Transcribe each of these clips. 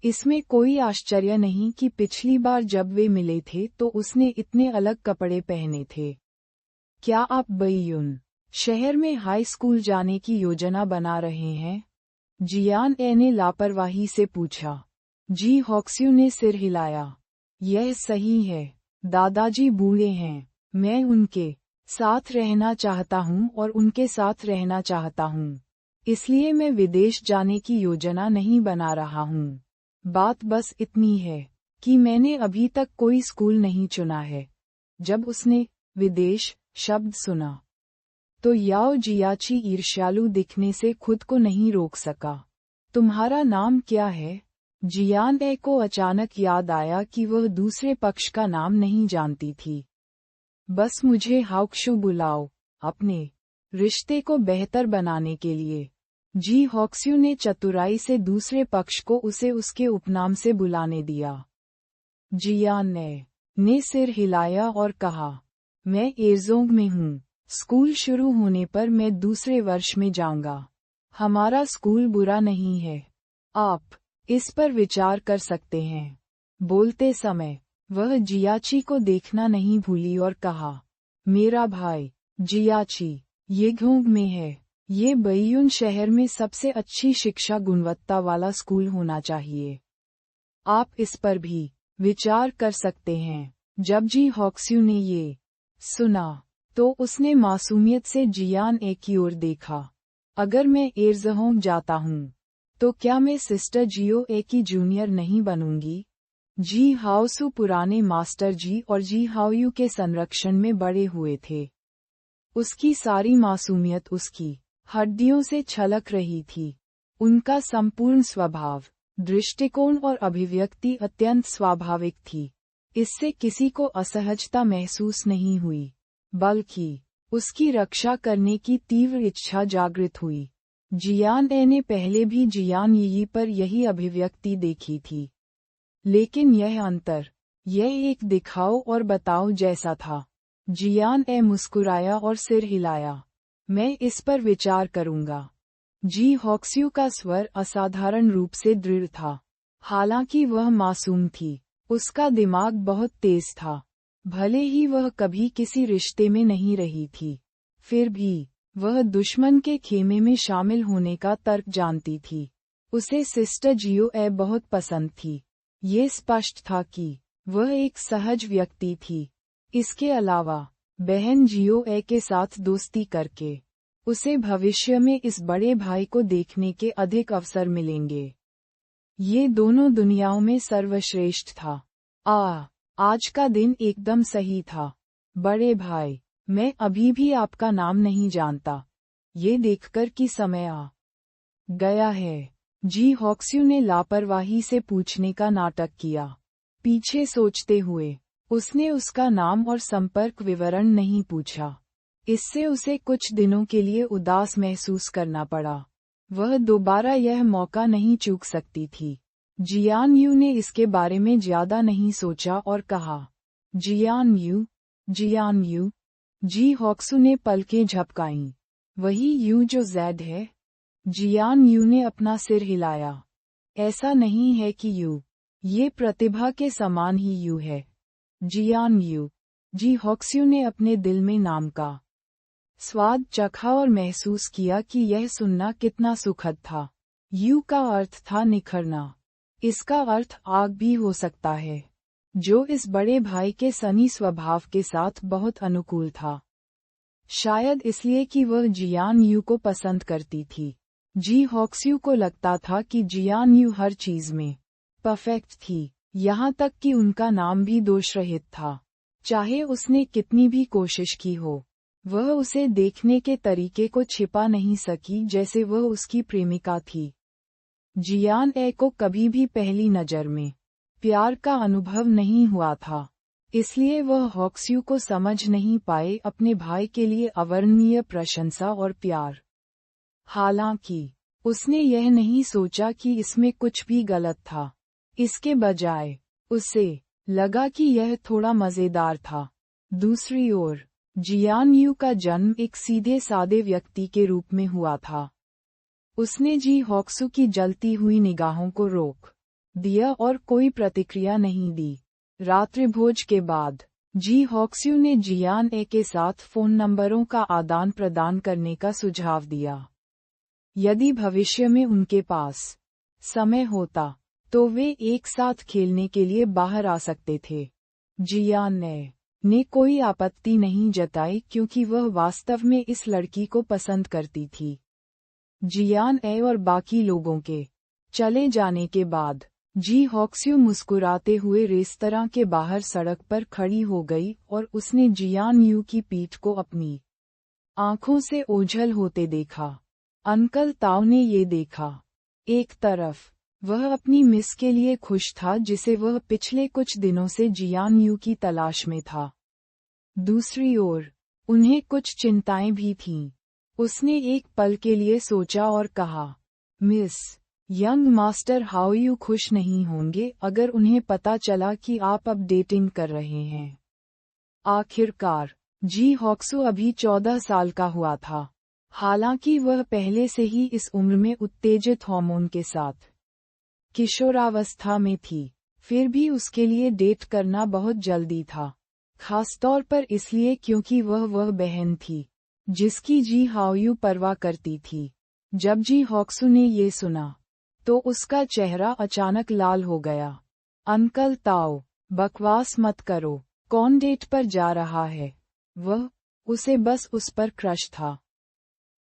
इसमें कोई आश्चर्य नहीं कि पिछली बार जब वे मिले थे तो उसने इतने अलग कपड़े पहने थे। क्या आप बैयून शहर में हाई स्कूल जाने की योजना बना रहे हैं? जियान ए ने लापरवाही से पूछा। जी हॉक्स्यू ने सिर हिलाया। यह सही है। दादाजी बूढ़े हैं। मैं उनके साथ रहना चाहता हूँ और उनके साथ रहना चाहता हूँ। इसलिए मैं विदेश जाने की योजना नहीं बना रहा हूँ। बात बस इतनी है कि मैंने अभी तक कोई स्कूल नहीं चुना है। जब उसने विदेश शब्द सुना तो याओ जियाची ईर्ष्यालु दिखने से खुद को नहीं रोक सका। तुम्हारा नाम क्या है? जियान ए को अचानक याद आया कि वह दूसरे पक्ष का नाम नहीं जानती थी। बस मुझे हाउक्शु बुलाओ, अपने रिश्ते को बेहतर बनाने के लिए। जी हॉक्स्यू ने चतुराई से दूसरे पक्ष को उसे उसके उपनाम से बुलाने दिया। जियान ने सिर हिलाया और कहा, मैं एरजोंग में हूँ। स्कूल शुरू होने पर मैं दूसरे वर्ष में जाऊंगा। हमारा स्कूल बुरा नहीं है। आप इस पर विचार कर सकते हैं। बोलते समय वह जियाची को देखना नहीं भूली और कहा, मेरा भाई जियाची येगोंग में है। ये बैयून शहर में सबसे अच्छी शिक्षा गुणवत्ता वाला स्कूल होना चाहिए। आप इस पर भी विचार कर सकते हैं। जब जी हॉक्स्यू ने ये सुना तो उसने मासूमियत से जियान ए की ओर देखा। अगर मैं एरजहोंग जाता हूँ तो क्या मैं सिस्टर जियो ए की जूनियर नहीं बनूंगी? जी हाओसू पुराने मास्टर जी और जी हाओयू के संरक्षण में बड़े हुए थे। उसकी सारी मासूमियत उसकी हड्डियों से छलक रही थी। उनका संपूर्ण स्वभाव, दृष्टिकोण और अभिव्यक्ति अत्यंत स्वाभाविक थी। इससे किसी को असहजता महसूस नहीं हुई, बल्कि उसकी रक्षा करने की तीव्र इच्छा जागृत हुई। जियान ए ने पहले भी जियान यी पर यही अभिव्यक्ति देखी थी, लेकिन यह अंतर, यह एक दिखाओ और बताओ जैसा था। जियान ए मुस्कुराया और सिर हिलाया। मैं इस पर विचार करूंगा। जी हॉक्स्यू का स्वर असाधारण रूप से दृढ़ था। हालांकि वह मासूम थी, उसका दिमाग बहुत तेज था। भले ही वह कभी किसी रिश्ते में नहीं रही थी, फिर भी वह दुश्मन के खेमे में शामिल होने का तर्क जानती थी। उसे सिस्टर जियो ए बहुत पसंद थी। ये स्पष्ट था कि वह एक सहज व्यक्ति थी। इसके अलावा बहन जियो ए के साथ दोस्ती करके उसे भविष्य में इस बड़े भाई को देखने के अधिक अवसर मिलेंगे। ये दोनों दुनियाओं में सर्वश्रेष्ठ था। आज का दिन एकदम सही था। बड़े भाई, मैं अभी भी आपका नाम नहीं जानता। ये देखकर कि समय आ गया है। जी हॉक्स्यू ने लापरवाही से पूछने का नाटक किया। पीछे सोचते हुए उसने उसका नाम और संपर्क विवरण नहीं पूछा। इससे उसे कुछ दिनों के लिए उदास महसूस करना पड़ा। वह दोबारा यह मौका नहीं चूक सकती थी। जियान यू ने इसके बारे में ज्यादा नहीं सोचा और कहा, जियान यू। जी हॉक्सू ने पलकें झपकाईं। वही यू जो जैड है? जियान यू ने अपना सिर हिलाया। ऐसा नहीं है कि यू, ये प्रतिभा के समान ही यू है। जियान यू। जी हॉक्स्यू ने अपने दिल में नाम का स्वाद चखा और महसूस किया कि यह सुनना कितना सुखद था। यू का अर्थ था निखरना। इसका अर्थ आग भी हो सकता है, जो इस बड़े भाई के सनी स्वभाव के साथ बहुत अनुकूल था। शायद इसलिए कि वह जियान यू को पसंद करती थी। जी हॉक्स्यू को लगता था कि जियान यू हर चीज में परफेक्ट थी, यहाँ तक कि उनका नाम भी दोषरहित था। चाहे उसने कितनी भी कोशिश की हो, वह उसे देखने के तरीके को छिपा नहीं सकी जैसे वह उसकी प्रेमिका थी। जियान ए को कभी भी पहली नजर में प्यार का अनुभव नहीं हुआ था, इसलिए वह हॉक्स्यू को समझ नहीं पाए अपने भाई के लिए अवर्णनीय प्रशंसा और प्यार। हालांकि उसने यह नहीं सोचा कि इसमें कुछ भी गलत था। इसके बजाय उसे लगा कि यह थोड़ा मजेदार था। दूसरी ओर जियान यू का जन्म एक सीधे सादे व्यक्ति के रूप में हुआ था। उसने जी हॉक्सू की जलती हुई निगाहों को रोक दिया और कोई प्रतिक्रिया नहीं दी। रात्रिभोज के बाद जी हॉक्स्यू ने जियान ए के साथ फोन नंबरों का आदान प्रदान करने का सुझाव दिया। यदि भविष्य में उनके पास समय होता तो वे एक साथ खेलने के लिए बाहर आ सकते थे। जियान ने कोई आपत्ति नहीं जताई क्योंकि वह वास्तव में इस लड़की को पसंद करती थी। जियान ए और बाकी लोगों के चले जाने के बाद जी हॉक्स्यू मुस्कुराते हुए रेस्तरां के बाहर सड़क पर खड़ी हो गई और उसने जियान यू की पीठ को अपनी आंखों से ओझल होते देखा। अंकल ताओ ने ये देखा। एक तरफ वह अपनी मिस के लिए खुश था जिसे वह पिछले कुछ दिनों से जियान यू की तलाश में था। दूसरी ओर उन्हें कुछ चिंताएं भी थीं। उसने एक पल के लिए सोचा और कहा, miss young master how you खुश नहीं होंगे अगर उन्हें पता चला कि आप अब डेटिंग कर रहे हैं। आखिरकार जी हॉक्स्यू अभी 14 साल का हुआ था। हालांकि वह पहले से ही इस उम्र में उत्तेजित हार्मोन के साथ किशोरावस्था में थी, फिर भी उसके लिए डेट करना बहुत जल्दी था, खासतौर पर इसलिए क्योंकि वह बहन थी जिसकी जी हाओयू परवाह करती थी। जब जी हॉक्स्यू ने ये सुना तो उसका चेहरा अचानक लाल हो गया। अंकल ताओ, बकवास मत करो, कौन डेट पर जा रहा है? उसे बस उस पर क्रश था।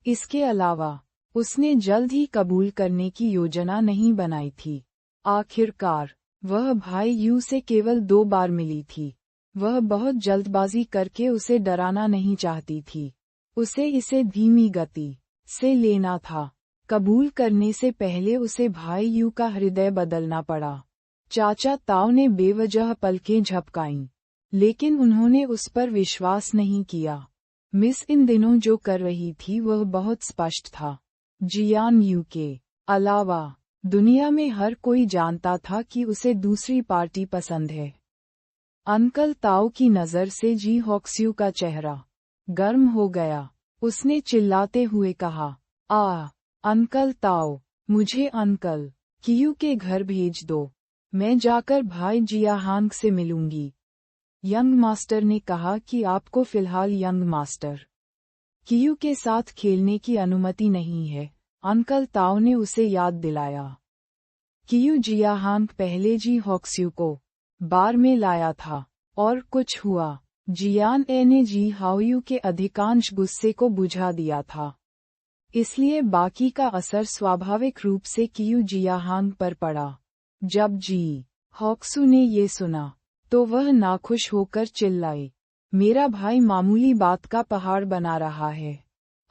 इसके अलावा उसने जल्द ही कबूल करने की योजना नहीं बनाई थी। आखिरकार वह भाई यू से केवल 2 बार मिली थी। वह बहुत जल्दबाजी करके उसे डराना नहीं चाहती थी। उसे इसे धीमी गति से लेना था। कबूल करने से पहले उसे भाई यू का हृदय बदलना पड़ा। चाचा ताओ ने बेवजह पलकें झपकाईं, लेकिन उन्होंने उस पर विश्वास नहीं किया। मिस इन दिनों जो कर रही थी वह बहुत स्पष्ट था। जियान यू के अलावा दुनिया में हर कोई जानता था कि उसे दूसरी पार्टी पसंद है। अंकल ताओ की नज़र से जी हॉक्स्यू का चेहरा गर्म हो गया। उसने चिल्लाते हुए कहा, अंकल ताओ, मुझे अंकल कियू के घर भेज दो। मैं जाकर भाई जियाहांग से मिलूंगी। यंग मास्टर ने कहा कि आपको फिलहाल यंग मास्टर कियू के साथ खेलने की अनुमति नहीं है, अंकल ताओ ने उसे याद दिलाया। कियू जियाहांग पहले जी हॉक्स्यू को बार में लाया था और कुछ हुआ। जियान ए ने जी हाओयू के अधिकांश गुस्से को बुझा दिया था, इसलिए बाकी का असर स्वाभाविक रूप से कियू जियाहांग पर पड़ा। जब जी हॉक्स्यू ने ये सुना तो वह नाखुश होकर चिल्लाई, मेरा भाई मामूली बात का पहाड़ बना रहा है।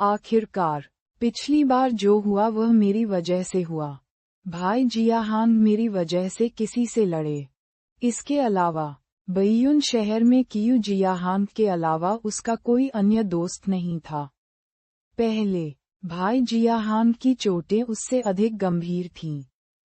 आखिरकार पिछली बार जो हुआ वह मेरी वजह से हुआ। भाई जियाहांग मेरी वजह से किसी से लड़े। इसके अलावा बैयुन शहर में कियू जियाहांग के अलावा उसका कोई अन्य दोस्त नहीं था। पहले भाई जियाहांग की चोटें उससे अधिक गंभीर थीं।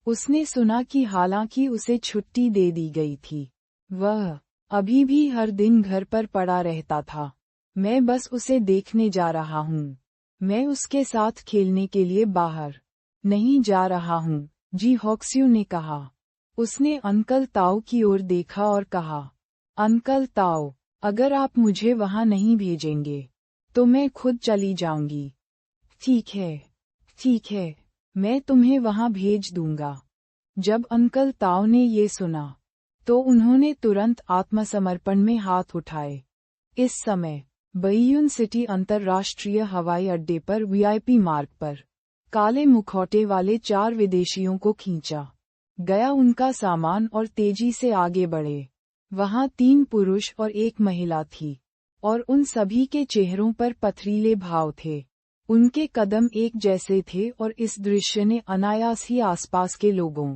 उसने सुना कि हालांकि उसे छुट्टी दे दी गई थी, वह अभी भी हर दिन घर पर पड़ा रहता था। मैं बस उसे देखने जा रहा हूँ। मैं उसके साथ खेलने के लिए बाहर नहीं जा रहा हूँ, जी हॉक्स्यू ने कहा। उसने अंकल ताओ की ओर देखा और कहा, अंकल ताओ, अगर आप मुझे वहां नहीं भेजेंगे तो मैं खुद चली जाऊंगी। ठीक है, मैं तुम्हें वहां भेज दूंगा। जब अंकल ताओ ने ये सुना तो उन्होंने तुरंत आत्मसमर्पण में हाथ उठाए। इस समय बैयुन सिटी अंतर्राष्ट्रीय हवाई अड्डे पर वीआईपी मार्ग पर काले मुखौटे वाले 4 विदेशियों को खींचा गया। उनका सामान और तेजी से आगे बढ़े। वहां 3 पुरुष और 1 महिला थी और उन सभी के चेहरों पर पथरीले भाव थे। उनके कदम एक जैसे थे और इस दृश्य ने अनायास ही आसपास के लोगों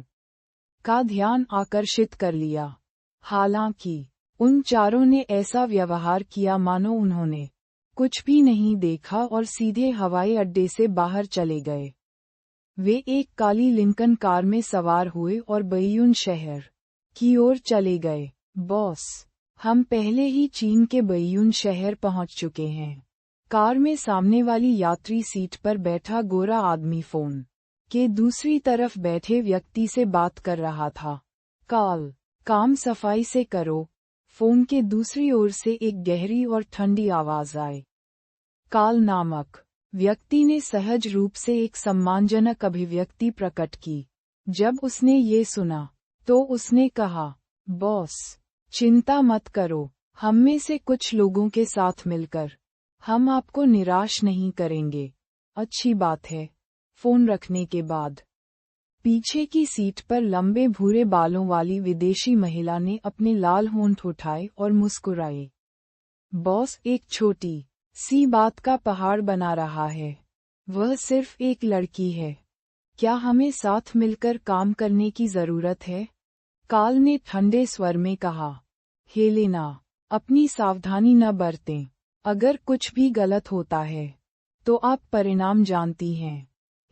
का ध्यान आकर्षित कर लिया। हालांकि उन चारों ने ऐसा व्यवहार किया मानो उन्होंने कुछ भी नहीं देखा और सीधे हवाई अड्डे से बाहर चले गए। वे एक काली लिंकन कार में सवार हुए और बैयुन शहर की ओर चले गए। बॉस, हम पहले ही चीन के बैयुन शहर पहुंच चुके हैं। कार में सामने वाली यात्री सीट पर बैठा गोरा आदमी फोन के दूसरी तरफ बैठे व्यक्ति से बात कर रहा था। काल, काम सफाई से करो। फोन के दूसरी ओर से एक गहरी और ठंडी आवाज आई। काल नामक व्यक्ति ने सहज रूप से एक सम्मानजनक अभिव्यक्ति प्रकट की। जब उसने ये सुना, तो उसने कहा, बॉस, चिंता मत करो, हम में से कुछ लोगों के साथ मिलकर हम आपको निराश नहीं करेंगे। अच्छी बात है। फोन रखने के बाद पीछे की सीट पर लंबे भूरे बालों वाली विदेशी महिला ने अपने लाल होंठ उठाए और मुस्कुराए। बॉस एक छोटी सी बात का पहाड़ बना रहा है। वह सिर्फ एक लड़की है। क्या हमें साथ मिलकर काम करने की जरूरत है? काल ने ठंडे स्वर में कहा। हेलेना, अपनी सावधानी न बरतें। अगर कुछ भी गलत होता है, तो आप परिणाम जानती हैं।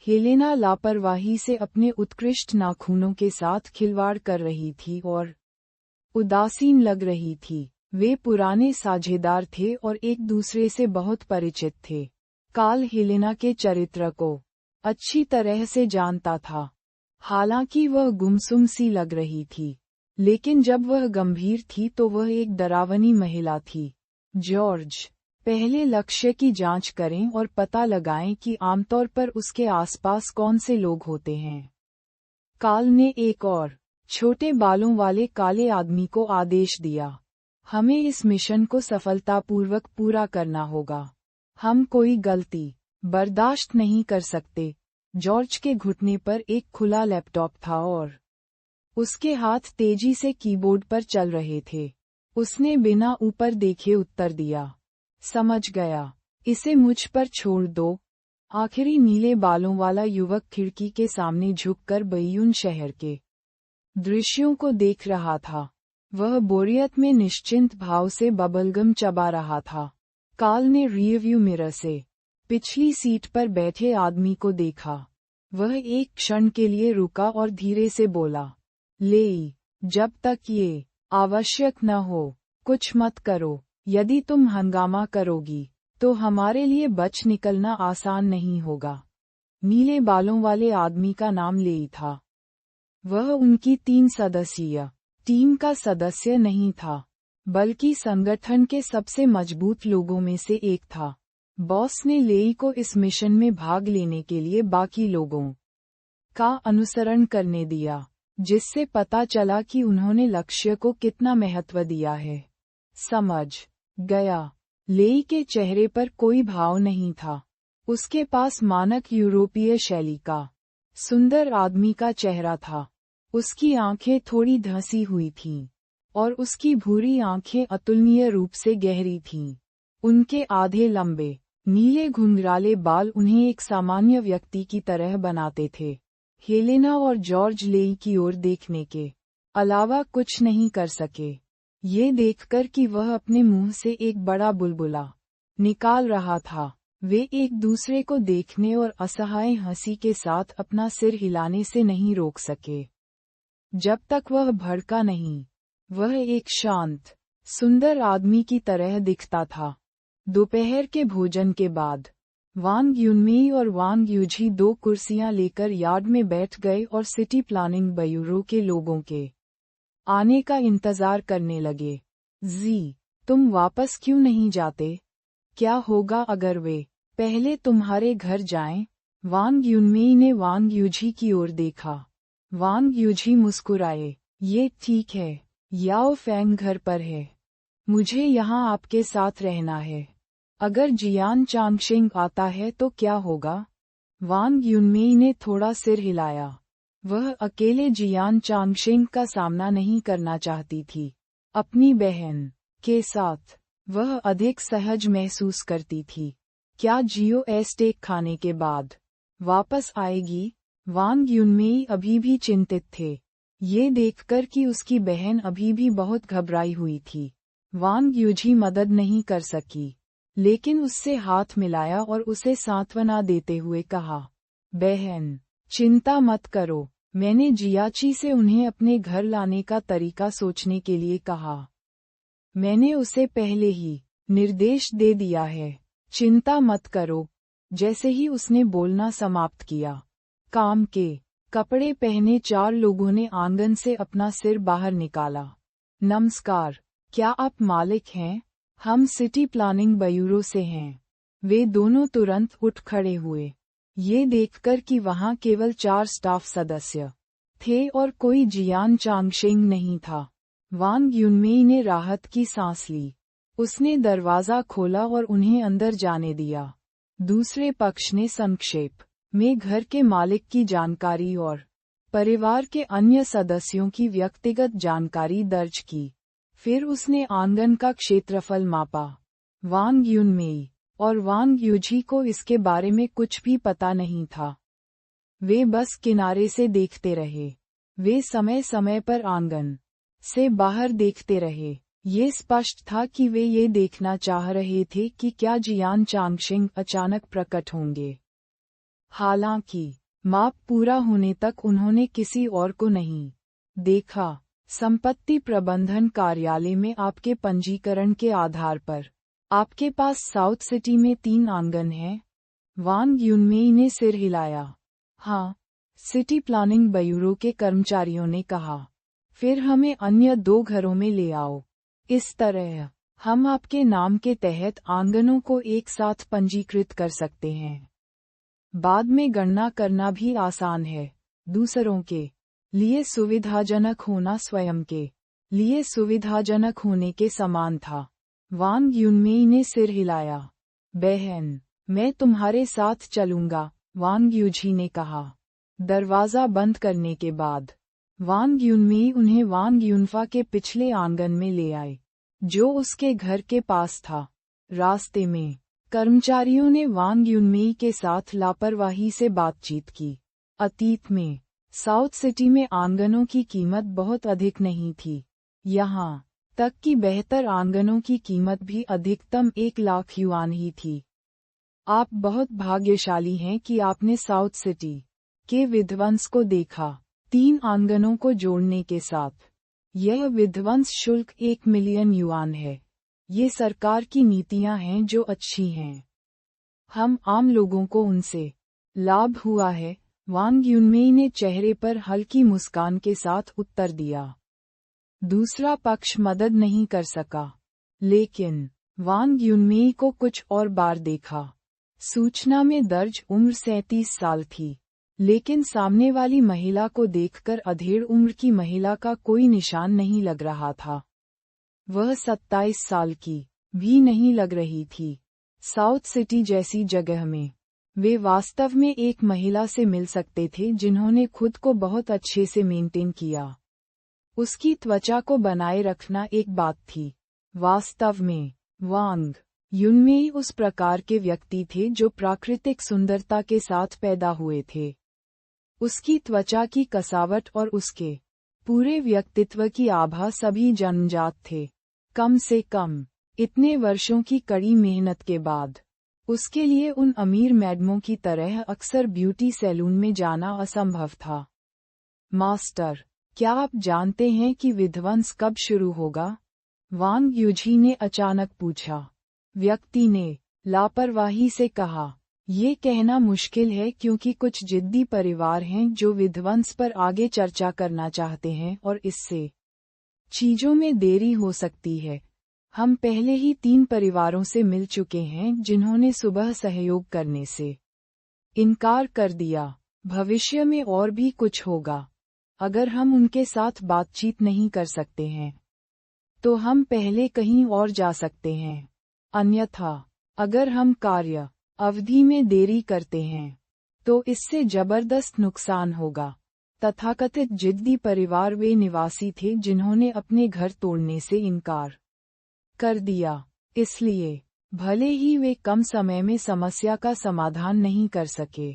हेलेना लापरवाही से अपने उत्कृष्ट नाखूनों के साथ खिलवाड़ कर रही थी और उदासीन लग रही थी। वे पुराने साझेदार थे और एक दूसरे से बहुत परिचित थे। काल हेलेना के चरित्र को अच्छी तरह से जानता था। हालांकि वह गुमसुम सी लग रही थी, लेकिन जब वह गंभीर थी तो वह एक डरावनी महिला थी। जॉर्ज, पहले लक्ष्य की जांच करें और पता लगाएं कि आमतौर पर उसके आसपास कौन से लोग होते हैं। काल ने एक और छोटे बालों वाले काले आदमी को आदेश दिया। हमें इस मिशन को सफलतापूर्वक पूरा करना होगा। हम कोई गलती बर्दाश्त नहीं कर सकते। जॉर्ज के घुटने पर एक खुला लैपटॉप था और उसके हाथ तेजी से कीबोर्ड पर चल रहे थे। उसने बिना ऊपर देखे उत्तर दिया, समझ गया, इसे मुझ पर छोड़ दो। आखिरी नीले बालों वाला युवक खिड़की के सामने झुककर बैयून शहर के दृश्यों को देख रहा था। वह बोरियत में निश्चिंत भाव से बबलगम चबा रहा था। काल ने रियरव्यू मिरर से पिछली सीट पर बैठे आदमी को देखा। वह एक क्षण के लिए रुका और धीरे से बोला, लेई, जब तक ये आवश्यक न हो, कुछ मत करो। यदि तुम हंगामा करोगी, तो हमारे लिए बच निकलना आसान नहीं होगा। नीले बालों वाले आदमी का नाम लेई था। वह उनकी 3 सदस्यीय टीम का सदस्य नहीं था, बल्कि संगठन के सबसे मजबूत लोगों में से एक था। बॉस ने लेई को इस मिशन में भाग लेने के लिए बाकी लोगों का अनुसरण करने दिया, जिससे पता चला कि उन्होंने लक्ष्य को कितना महत्व दिया है। समझ गया। लेई के चेहरे पर कोई भाव नहीं था। उसके पास मानक यूरोपीय शैली का सुंदर आदमी का चेहरा था। उसकी आंखें थोड़ी धंसी हुई थीं, और उसकी भूरी आंखें अतुलनीय रूप से गहरी थीं। उनके आधे लंबे नीले घुंघराले बाल उन्हें एक सामान्य व्यक्ति की तरह बनाते थे। हेलेना और जॉर्ज लेई की ओर देखने के अलावा कुछ नहीं कर सके, ये देखकर कि वह अपने मुंह से एक बड़ा बुलबुला निकाल रहा था। वे एक दूसरे को देखने और असहाय हंसी के साथ अपना सिर हिलाने से नहीं रोक सके। जब तक वह भड़का नहीं, वह एक शांत, सुंदर आदमी की तरह दिखता था। दोपहर के भोजन के बाद वांग युनमी और वांग युझी 2 कुर्सियां लेकर यार्ड में बैठ गए और सिटी प्लानिंग ब्यूरो के लोगों के आने का इंतजार करने लगे। जी, तुम वापस क्यों नहीं जाते? क्या होगा अगर वे पहले तुम्हारे घर जाएं? वांग युनमी ने वांग युझी की ओर देखा। वांग युझी मुस्कुराए। ये ठीक है, याओ फेंग घर पर है। मुझे यहाँ आपके साथ रहना है। अगर जियान चांगशिंग आता है तो क्या होगा? वांग युनमी ने थोड़ा सिर हिलाया। वह अकेले जियान चांगशिंग का सामना नहीं करना चाहती थी। अपनी बहन के साथ वह अधिक सहज महसूस करती थी। क्या जियो स्टेक खाने के बाद वापस आएगी? वांग युनमी अभी भी चिंतित थे, ये देखकर कि उसकी बहन अभी भी बहुत घबराई हुई थी। वांग युझी मदद नहीं कर सकी, लेकिन उससे हाथ मिलाया और उसे सांत्वना देते हुए कहा, बहन, चिंता मत करो, मैंने जियाची से उन्हें अपने घर लाने का तरीका सोचने के लिए कहा। मैंने उसे पहले ही निर्देश दे दिया है। चिंता मत करो। जैसे ही उसने बोलना समाप्त किया, काम के कपड़े पहने 4 लोगों ने आंगन से अपना सिर बाहर निकाला। नमस्कार, क्या आप मालिक हैं? हम सिटी प्लानिंग ब्यूरो से हैं। वे दोनों तुरंत उठ खड़े हुए, ये देखकर कि वहां केवल 4 स्टाफ सदस्य थे और कोई जियान चांगशेंग नहीं था। वांग युनमेई ने राहत की सांस ली। उसने दरवाजा खोला और उन्हें अंदर जाने दिया। दूसरे पक्ष ने संक्षेप में घर के मालिक की जानकारी और परिवार के अन्य सदस्यों की व्यक्तिगत जानकारी दर्ज की। फिर उसने आंगन का क्षेत्रफल मापा। वांग युनमेई और वांग युजी को इसके बारे में कुछ भी पता नहीं था। वे बस किनारे से देखते रहे। वे समय समय पर आंगन से बाहर देखते रहे। ये स्पष्ट था कि वे ये देखना चाह रहे थे कि क्या जियान चांगशेंग अचानक प्रकट होंगे। हालांकि माप पूरा होने तक उन्होंने किसी और को नहीं देखा। संपत्ति प्रबंधन कार्यालय में आपके पंजीकरण के आधार पर आपके पास साउथ सिटी में 3 आंगन हैं? वांग युनमेई ने सिर हिलाया। हाँ, सिटी प्लानिंग ब्यूरो के कर्मचारियों ने कहा। फिर हमें अन्य 2 घरों में ले आओ। इस तरह हम आपके नाम के तहत आंगनों को एक साथ पंजीकृत कर सकते हैं। बाद में गणना करना भी आसान है। दूसरों के लिए सुविधाजनक होना स्वयं के लिए सुविधाजनक होने के समान था। वांग युनमेई ने सिर हिलाया। बहन, मैं तुम्हारे साथ चलूंगा, वांग युजी ने कहा। दरवाजा बंद करने के बाद वांग युनमेई उन्हें वांग युनफा के पिछले आंगन में ले आए, जो उसके घर के पास था। रास्ते में कर्मचारियों ने वांग युनमेई के साथ लापरवाही से बातचीत की। अतीत में साउथ सिटी में आंगनों की कीमत बहुत अधिक नहीं थी। यहाँ तक कि बेहतर आंगनों की कीमत भी अधिकतम 1 लाख युआन ही थी। आप बहुत भाग्यशाली हैं कि आपने साउथ सिटी के विध्वंस को देखा। 3 आंगनों को जोड़ने के साथ यह विध्वंस शुल्क 1 मिलियन युआन है। ये सरकार की नीतियां हैं जो अच्छी हैं। हम आम लोगों को उनसे लाभ हुआ है, वांग युनमेई ने चेहरे पर हल्की मुस्कान के साथ उत्तर दिया। दूसरा पक्ष मदद नहीं कर सका, लेकिन वांग युनमेई को कुछ और बार देखा। सूचना में दर्ज उम्र 37 साल थी, लेकिन सामने वाली महिला को देखकर अधेड़ उम्र की महिला का कोई निशान नहीं लग रहा था। वह 27 साल की भी नहीं लग रही थी। साउथ सिटी जैसी जगह में वे वास्तव में एक महिला से मिल सकते थे जिन्होंने खुद को बहुत अच्छे से मेंटेन किया। उसकी त्वचा को बनाए रखना एक बात थी। वास्तव में वांग युनमेई उस प्रकार के व्यक्ति थे जो प्राकृतिक सुंदरता के साथ पैदा हुए थे। उसकी त्वचा की कसावट और उसके पूरे व्यक्तित्व की आभा सभी जन्मजात थे। कम से कम इतने वर्षों की कड़ी मेहनत के बाद उसके लिए उन अमीर मैडमों की तरह अक्सर ब्यूटी सैलून में जाना असंभव था। मास्टर, क्या आप जानते हैं कि विध्वंस कब शुरू होगा? वांग युजी ने अचानक पूछा। व्यक्ति ने लापरवाही से कहा, ये कहना मुश्किल है क्योंकि कुछ जिद्दी परिवार हैं जो विध्वंस पर आगे चर्चा करना चाहते हैं और इससे चीजों में देरी हो सकती है। हम पहले ही 3 परिवारों से मिल चुके हैं जिन्होंने सुबह सहयोग करने से इनकार कर दिया। भविष्य में और भी कुछ होगा। अगर हम उनके साथ बातचीत नहीं कर सकते हैं, तो हम पहले कहीं और जा सकते हैं। अन्यथा, अगर हम कार्य अवधि में देरी करते हैं, तो इससे जबरदस्त नुकसान होगा। तथाकथित जिद्दी परिवार वे निवासी थे जिन्होंने अपने घर तोड़ने से इनकार कर दिया। इसलिए, भले ही वे कम समय में समस्या का समाधान नहीं कर सके,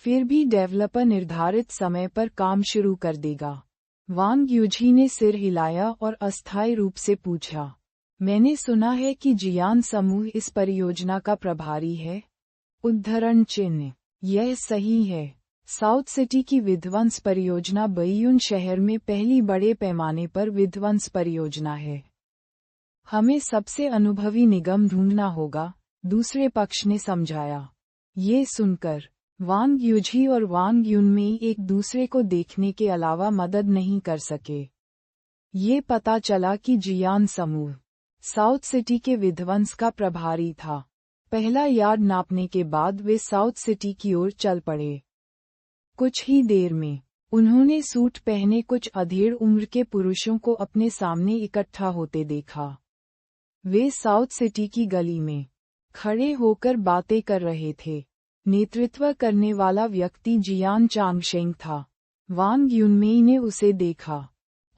फिर भी डेवलपर निर्धारित समय पर काम शुरू कर देगा। वांग युजी ने सिर हिलाया और अस्थायी रूप से पूछा, मैंने सुना है कि जियान समूह इस परियोजना का प्रभारी है? उद्धरण चिन्ह। यह सही है। साउथ सिटी की विध्वंस परियोजना बइयुन शहर में पहली बड़े पैमाने पर विध्वंस परियोजना है। हमें सबसे अनुभवी निगम ढूंढना होगा, दूसरे पक्ष ने समझाया। ये सुनकर वांग यूझी और वांग युनमेई एक दूसरे को देखने के अलावा मदद नहीं कर सके। ये पता चला कि जियान समूह साउथ सिटी के विध्वंस का प्रभारी था। पहला यार्ड नापने के बाद वे साउथ सिटी की ओर चल पड़े। कुछ ही देर में उन्होंने सूट पहने कुछ अधेड़ उम्र के पुरुषों को अपने सामने इकट्ठा होते देखा। वे साउथ सिटी की गली में खड़े होकर बातें कर रहे थे। नेतृत्व करने वाला व्यक्ति जियान चांगशेंग था। वांग युनमेई ने उसे देखा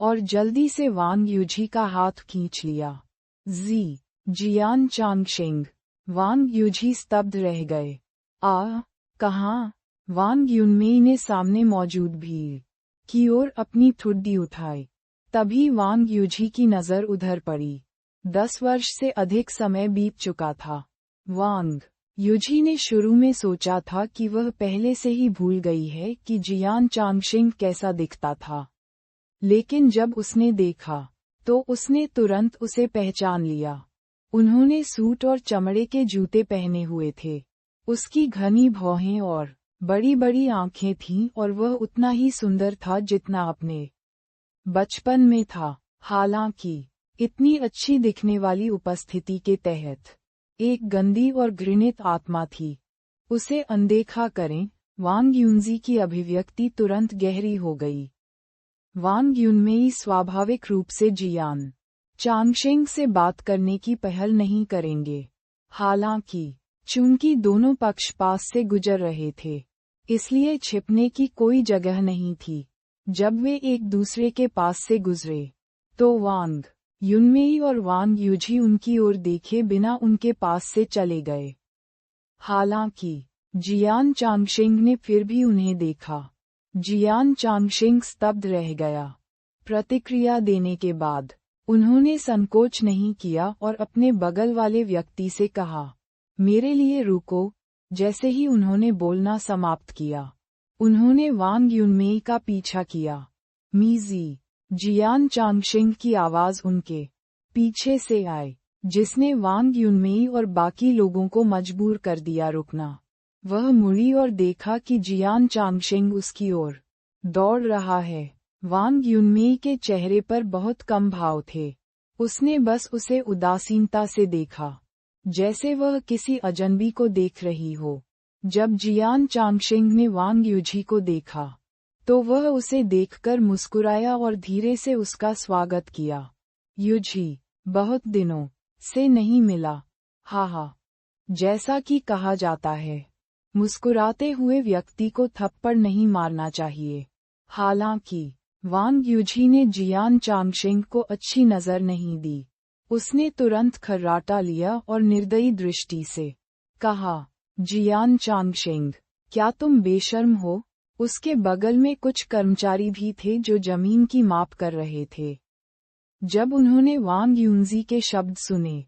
और जल्दी से वांग यूझी का हाथ खींच लिया। जियान चांगशेंग। वांग यूझी स्तब्ध रह गए। कहाँ? वांग युनमेई ने सामने मौजूद भीड़ की ओर अपनी ठुड्डी उठाई। तभी वांग यूझी की नजर उधर पड़ी। 10 वर्ष से अधिक समय बीत चुका था। वांग यूझी ने शुरू में सोचा था कि वह पहले से ही भूल गई है कि जियान चांगशेंग कैसा दिखता था, लेकिन जब उसने देखा तो उसने तुरंत उसे पहचान लिया। उन्होंने सूट और चमड़े के जूते पहने हुए थे। उसकी घनी भौहें और बड़ी बड़ी आंखें थीं और वह उतना ही सुंदर था जितना अपने बचपन में था। हालांकि इतनी अच्छी दिखने वाली उपस्थिति के तहत एक गंदी और घृणित आत्मा थी। उसे अनदेखा करें। वांग युनजी की अभिव्यक्ति तुरंत गहरी हो गई। वांग युनमेई स्वाभाविक रूप से जियान चांगशेंग से बात करने की पहल नहीं करेंगे। हालांकि चूंकि दोनों पक्ष पास से गुजर रहे थे, इसलिए छिपने की कोई जगह नहीं थी। जब वे एक दूसरे के पास से गुजरे तो वांग युनमेई और वांग यूझी उनकी ओर देखे बिना उनके पास से चले गए। हालांकि जियान चांगशेंग ने फिर भी उन्हें देखा। जियान चांगशेंग स्तब्ध रह गया। प्रतिक्रिया देने के बाद उन्होंने संकोच नहीं किया और अपने बगल वाले व्यक्ति से कहा, मेरे लिए रुको। जैसे ही उन्होंने बोलना समाप्त किया, उन्होंने वांग युनमेई का पीछा किया। मीजी। जियान चांगशेंग की आवाज उनके पीछे से आई, जिसने वांग युनमेई और बाकी लोगों को मजबूर कर दिया रुकना। वह मुड़ी और देखा कि जियान चांगशेंग उसकी ओर दौड़ रहा है। वांग युनमेई के चेहरे पर बहुत कम भाव थे। उसने बस उसे उदासीनता से देखा, जैसे वह किसी अजनबी को देख रही हो। जब जियान चांगशेंग ने वांग यूझी को देखा तो वह उसे देखकर मुस्कुराया और धीरे से उसका स्वागत किया। यूझी, बहुत दिनों से नहीं मिला। हा, जैसा कि कहा जाता है, मुस्कुराते हुए व्यक्ति को थप्पड़ नहीं मारना चाहिए। हालांकि वांग यूझी ने जियान चांगशेंग को अच्छी नजर नहीं दी। उसने तुरंत खर्राटा लिया और निर्दयी दृष्टि से कहा, जियान चांगशेंग, क्या तुम बेशर्म हो? उसके बगल में कुछ कर्मचारी भी थे जो जमीन की माप कर रहे थे। जब उन्होंने वांग युनजी के शब्द सुने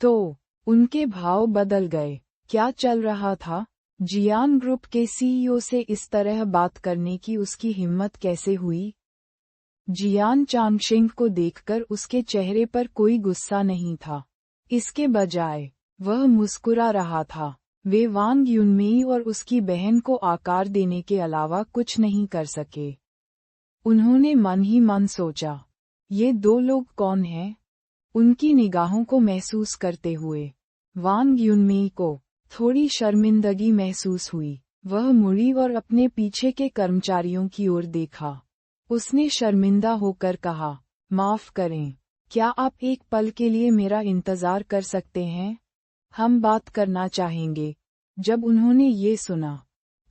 तो उनके भाव बदल गए। क्या चल रहा था? जियान ग्रुप के सीईओ से इस तरह बात करने की उसकी हिम्मत कैसे हुई? जियान चांगशेंग को देखकर उसके चेहरे पर कोई गुस्सा नहीं था। इसके बजाय वह मुस्कुरा रहा था। वे वांग युनमेई और उसकी बहन को आकार देने के अलावा कुछ नहीं कर सके। उन्होंने मन ही मन सोचा, ये दो लोग कौन हैं? उनकी निगाहों को महसूस करते हुए वांग युनमेई को थोड़ी शर्मिंदगी महसूस हुई। वह मुड़ी और अपने पीछे के कर्मचारियों की ओर देखा। उसने शर्मिंदा होकर कहा, माफ करें, क्या आप एक पल के लिए मेरा इंतजार कर सकते हैं? हम बात करना चाहेंगे। जब उन्होंने ये सुना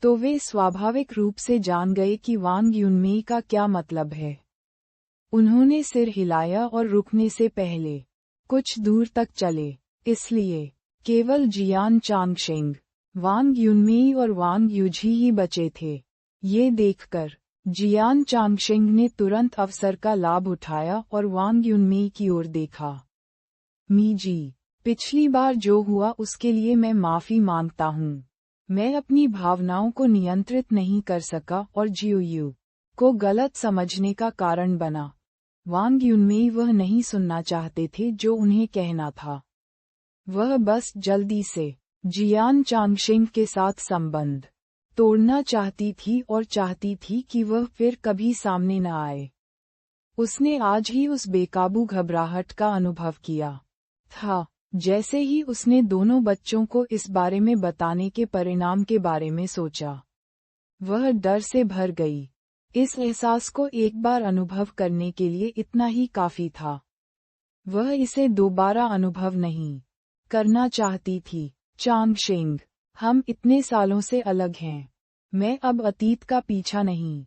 तो वे स्वाभाविक रूप से जान गए कि वांग युनमेई का क्या मतलब है। उन्होंने सिर हिलाया और रुकने से पहले कुछ दूर तक चले। इसलिए केवल जियान चांगशेंग, वांग युनमेई और वांग यूझी ही बचे थे। ये देखकर जियान चांगशेंग ने तुरंत अवसर का लाभ उठाया और वांग युनमेई की ओर देखा। मीजी, पिछली बार जो हुआ उसके लिए मैं माफी मांगता हूँ। मैं अपनी भावनाओं को नियंत्रित नहीं कर सका और जियोयू को गलत समझने का कारण बना। वांग युनमेई वह नहीं सुनना चाहते थे जो उन्हें कहना था। वह बस जल्दी से जियान चांगशेंग के साथ संबंध तोड़ना चाहती थी और चाहती थी कि वह फिर कभी सामने न आए। उसने आज ही उस बेकाबू घबराहट का अनुभव किया था। जैसे ही उसने दोनों बच्चों को इस बारे में बताने के परिणाम के बारे में सोचा, वह डर से भर गई। इस एहसास को एक बार अनुभव करने के लिए इतना ही काफी था। वह इसे दोबारा अनुभव नहीं करना चाहती थी। चांगशेंग, हम इतने सालों से अलग हैं। मैं अब अतीत का पीछा नहीं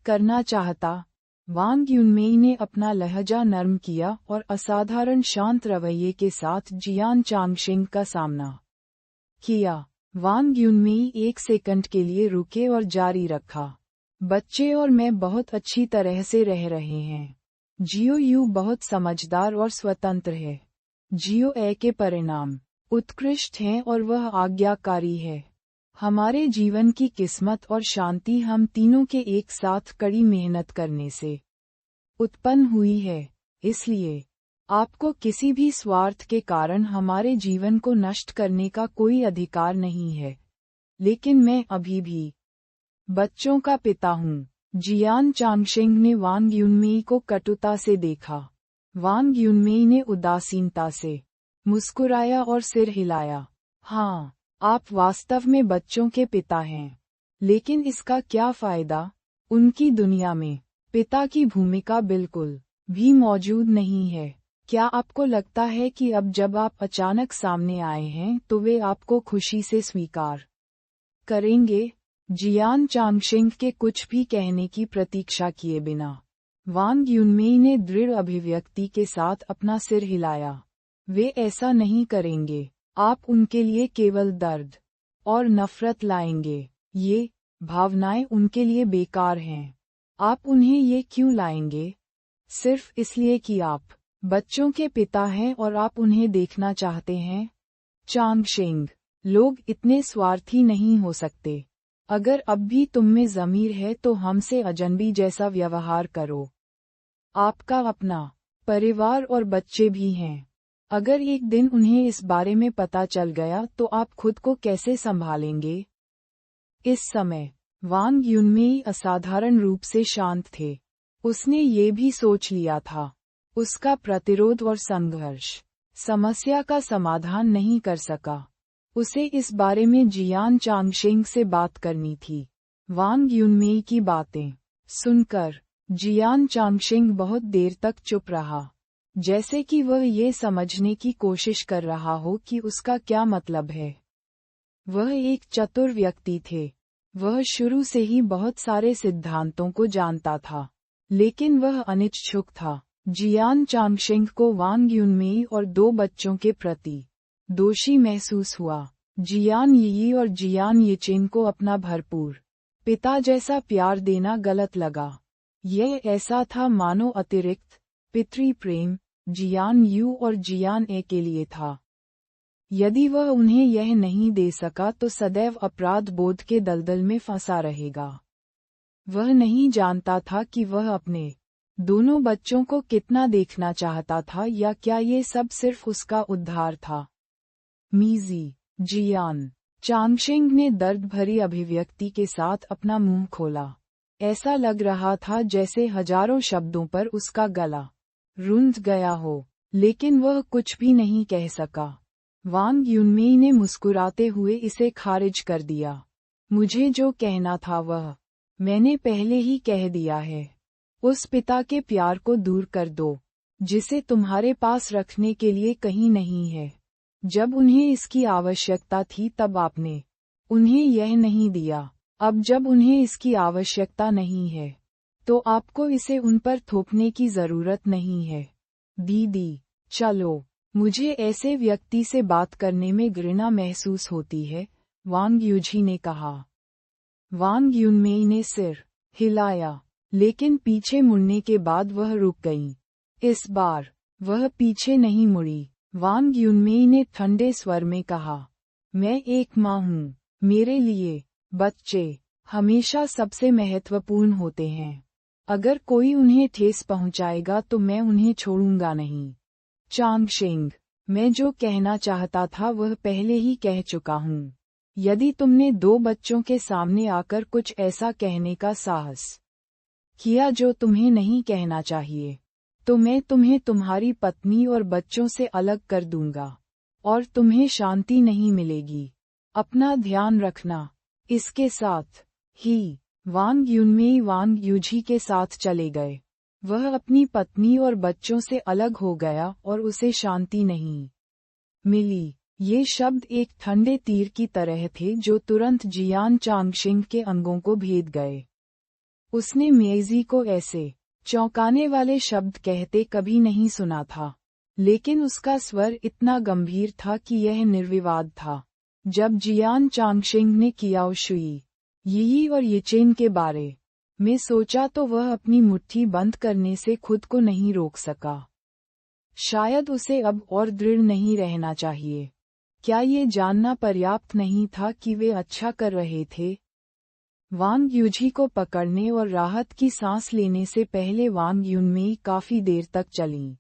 करना चाहता। वांग युनमेई ने अपना लहजा नर्म किया और असाधारण शांत रवैये के साथ जियान चांगशेंग का सामना किया। वांग युनमेई एक सेकंड के लिए रुके और जारी रखा। बच्चे और मैं बहुत अच्छी तरह से रह रहे हैं। जियो यू बहुत समझदार और स्वतंत्र है। जियो ए के परिणाम उत्कृष्ट हैं और वह आज्ञाकारी है। हमारे जीवन की किस्मत और शांति हम तीनों के एक साथ कड़ी मेहनत करने से उत्पन्न हुई है। इसलिए आपको किसी भी स्वार्थ के कारण हमारे जीवन को नष्ट करने का कोई अधिकार नहीं है। लेकिन मैं अभी भी बच्चों का पिता हूँ। जियान चांगशेंग ने वांग युनमेई को कटुता से देखा। वांग युनमेई ने उदासीनता से मुस्कुराया और सिर हिलाया। हाँ, आप वास्तव में बच्चों के पिता हैं। लेकिन इसका क्या फायदा? उनकी दुनिया में पिता की भूमिका बिल्कुल भी मौजूद नहीं है। क्या आपको लगता है कि अब जब आप अचानक सामने आए हैं तो वे आपको खुशी से स्वीकार करेंगे? जियान चांगशेंग के कुछ भी कहने की प्रतीक्षा किए बिना वांग युनमेई ने दृढ़ अभिव्यक्ति के साथ अपना सिर हिलाया। वे ऐसा नहीं करेंगे। आप उनके लिए केवल दर्द और नफरत लाएंगे। ये भावनाएं उनके लिए बेकार हैं। आप उन्हें ये क्यों लाएंगे? सिर्फ इसलिए कि आप बच्चों के पिता हैं और आप उन्हें देखना चाहते हैं? चांगशेंग, लोग इतने स्वार्थी नहीं हो सकते। अगर अब भी तुम में ज़मीर है तो हमसे अजनबी जैसा व्यवहार करो। आपका अपना परिवार और बच्चे भी हैं। अगर एक दिन उन्हें इस बारे में पता चल गया तो आप खुद को कैसे संभालेंगे? इस समय वांग युनमेई असाधारण रूप से शांत थे। उसने ये भी सोच लिया था, उसका प्रतिरोध और संघर्ष समस्या का समाधान नहीं कर सका। उसे इस बारे में जियान चांगशेंग से बात करनी थी। वांग युनमेई की बातें सुनकर जियान चांगशेंग बहुत देर तक चुप रहा, जैसे कि वह ये समझने की कोशिश कर रहा हो कि उसका क्या मतलब है। वह एक चतुर व्यक्ति थे। वह शुरू से ही बहुत सारे सिद्धांतों को जानता था, लेकिन वह अनिच्छुक था। जियान चांगशेंग को वांग युनमेई और दो बच्चों के प्रति दोषी महसूस हुआ। जियान यी और जियान येचेन को अपना भरपूर पिता जैसा प्यार देना गलत लगा। यह ऐसा था मानो अतिरिक्त पितृ प्रेम जियान यू और जियान ए के लिए था। यदि वह उन्हें यह नहीं दे सका तो सदैव अपराध बोध के दलदल में फंसा रहेगा। वह नहीं जानता था कि वह अपने दोनों बच्चों को कितना देखना चाहता था या क्या ये सब सिर्फ उसका उद्धार था। मीजी, जियान चांगशेंग ने दर्द भरी अभिव्यक्ति के साथ अपना मुंह खोला। ऐसा लग रहा था जैसे हजारों शब्दों पर उसका गला रुंध गया हो, लेकिन वह कुछ भी नहीं कह सका। वांग युनमेई ने मुस्कुराते हुए इसे खारिज कर दिया। मुझे जो कहना था वह मैंने पहले ही कह दिया है। उस पिता के प्यार को दूर कर दो, जिसे तुम्हारे पास रखने के लिए कहीं नहीं है। जब उन्हें इसकी आवश्यकता थी तब आपने उन्हें यह नहीं दिया। अब जब उन्हें इसकी आवश्यकता नहीं है, तो आपको इसे उन पर थोपने की जरूरत नहीं है। दीदी, चलो, मुझे ऐसे व्यक्ति से बात करने में घृणा महसूस होती है, वांग युजी ने कहा। वांग युनमेई ने सिर हिलाया, लेकिन पीछे मुड़ने के बाद वह रुक गईं। इस बार वह पीछे नहीं मुड़ी। वांग युनमेई ने ठंडे स्वर में कहा, मैं एक माँ हूँ। मेरे लिए बच्चे हमेशा सबसे महत्वपूर्ण होते हैं। अगर कोई उन्हें ठेस पहुंचाएगा तो मैं उन्हें छोड़ूंगा नहीं। चांगशेंग, मैं जो कहना चाहता था वह पहले ही कह चुका हूँ। यदि तुमने 2 बच्चों के सामने आकर कुछ ऐसा कहने का साहस किया जो तुम्हें नहीं कहना चाहिए, तो मैं तुम्हें तुम्हारी पत्नी और बच्चों से अलग कर दूंगा और तुम्हें शांति नहीं मिलेगी। अपना ध्यान रखना। इसके साथ ही वांग युनमेई वांग यूझी के साथ चले गए। वह अपनी पत्नी और बच्चों से अलग हो गया और उसे शांति नहीं मिली। ये शब्द एक ठंडे तीर की तरह थे जो तुरंत जियान चांगशिंग के अंगों को भेद गए। उसने मेइजी को ऐसे चौंकाने वाले शब्द कहते कभी नहीं सुना था, लेकिन उसका स्वर इतना गंभीर था कि यह निर्विवाद था। जब जियान चांगशिंग ने कियाओ शुई, यी और येचेन के बारे में सोचा तो वह अपनी मुट्ठी बंद करने से खुद को नहीं रोक सका। शायद उसे अब और दृढ़ नहीं रहना चाहिए। क्या ये जानना पर्याप्त नहीं था कि वे अच्छा कर रहे थे? वांग यूझी को पकड़ने और राहत की सांस लेने से पहले वांग युनमेई काफी देर तक चलीं।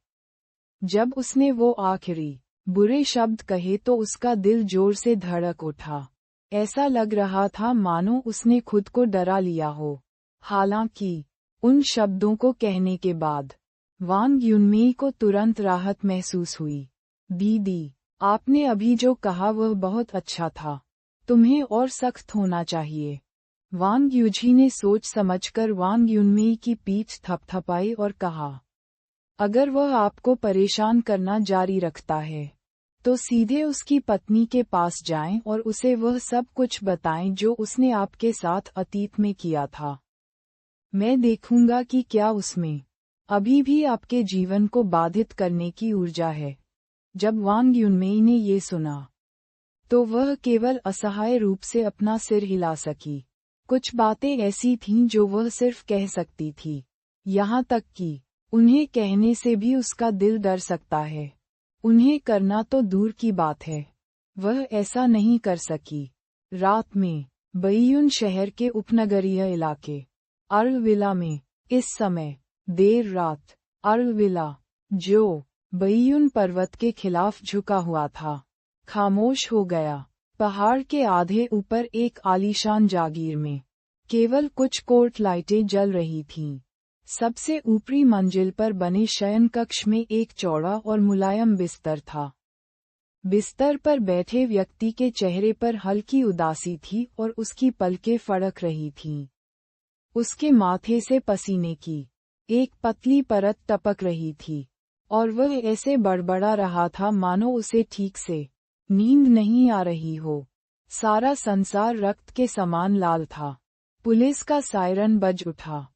जब उसने वो आखिरी बुरे शब्द कहे तो उसका दिल जोर से धड़क उठा। ऐसा लग रहा था मानो उसने खुद को डरा लिया हो। हालांकि उन शब्दों को कहने के बाद वांग युनमेई को तुरंत राहत महसूस हुई। दीदी, आपने अभी जो कहा वह बहुत अच्छा था। तुम्हें और सख्त होना चाहिए। वांग यूझी ने सोच समझकर वांग युनमेई की पीठ थपथपाई और कहा, अगर वह आपको परेशान करना जारी रखता है तो सीधे उसकी पत्नी के पास जाएं और उसे वह सब कुछ बताएं जो उसने आपके साथ अतीत में किया था। मैं देखूंगा कि क्या उसमें अभी भी आपके जीवन को बाधित करने की ऊर्जा है। जब वांग युनमेई ने ये सुना तो वह केवल असहाय रूप से अपना सिर हिला सकी। कुछ बातें ऐसी थीं जो वह सिर्फ कह सकती थी, यहाँ तक कि उन्हें कहने से भी उसका दिल डर सकता है। उन्हें करना तो दूर की बात है, वह ऐसा नहीं कर सकी। रात में बइयुन शहर के उपनगरीय इलाके अर्लविला में इस समय देर रात अर्लविला, जो बइयुन पर्वत के खिलाफ झुका हुआ था, खामोश हो गया। पहाड़ के आधे ऊपर एक आलीशान जागीर में केवल कुछ कोर्ट लाइटें जल रही थीं। सबसे ऊपरी मंजिल पर बने शयन कक्ष में एक चौड़ा और मुलायम बिस्तर था। बिस्तर पर बैठे व्यक्ति के चेहरे पर हल्की उदासी थी और उसकी पलकें फड़क रही थीं। उसके माथे से पसीने की एक पतली परत टपक रही थी और वह ऐसे बड़बड़ा रहा था मानो उसे ठीक से नींद नहीं आ रही हो। सारा संसार रक्त के समान लाल था। पुलिस का सायरन बज उठा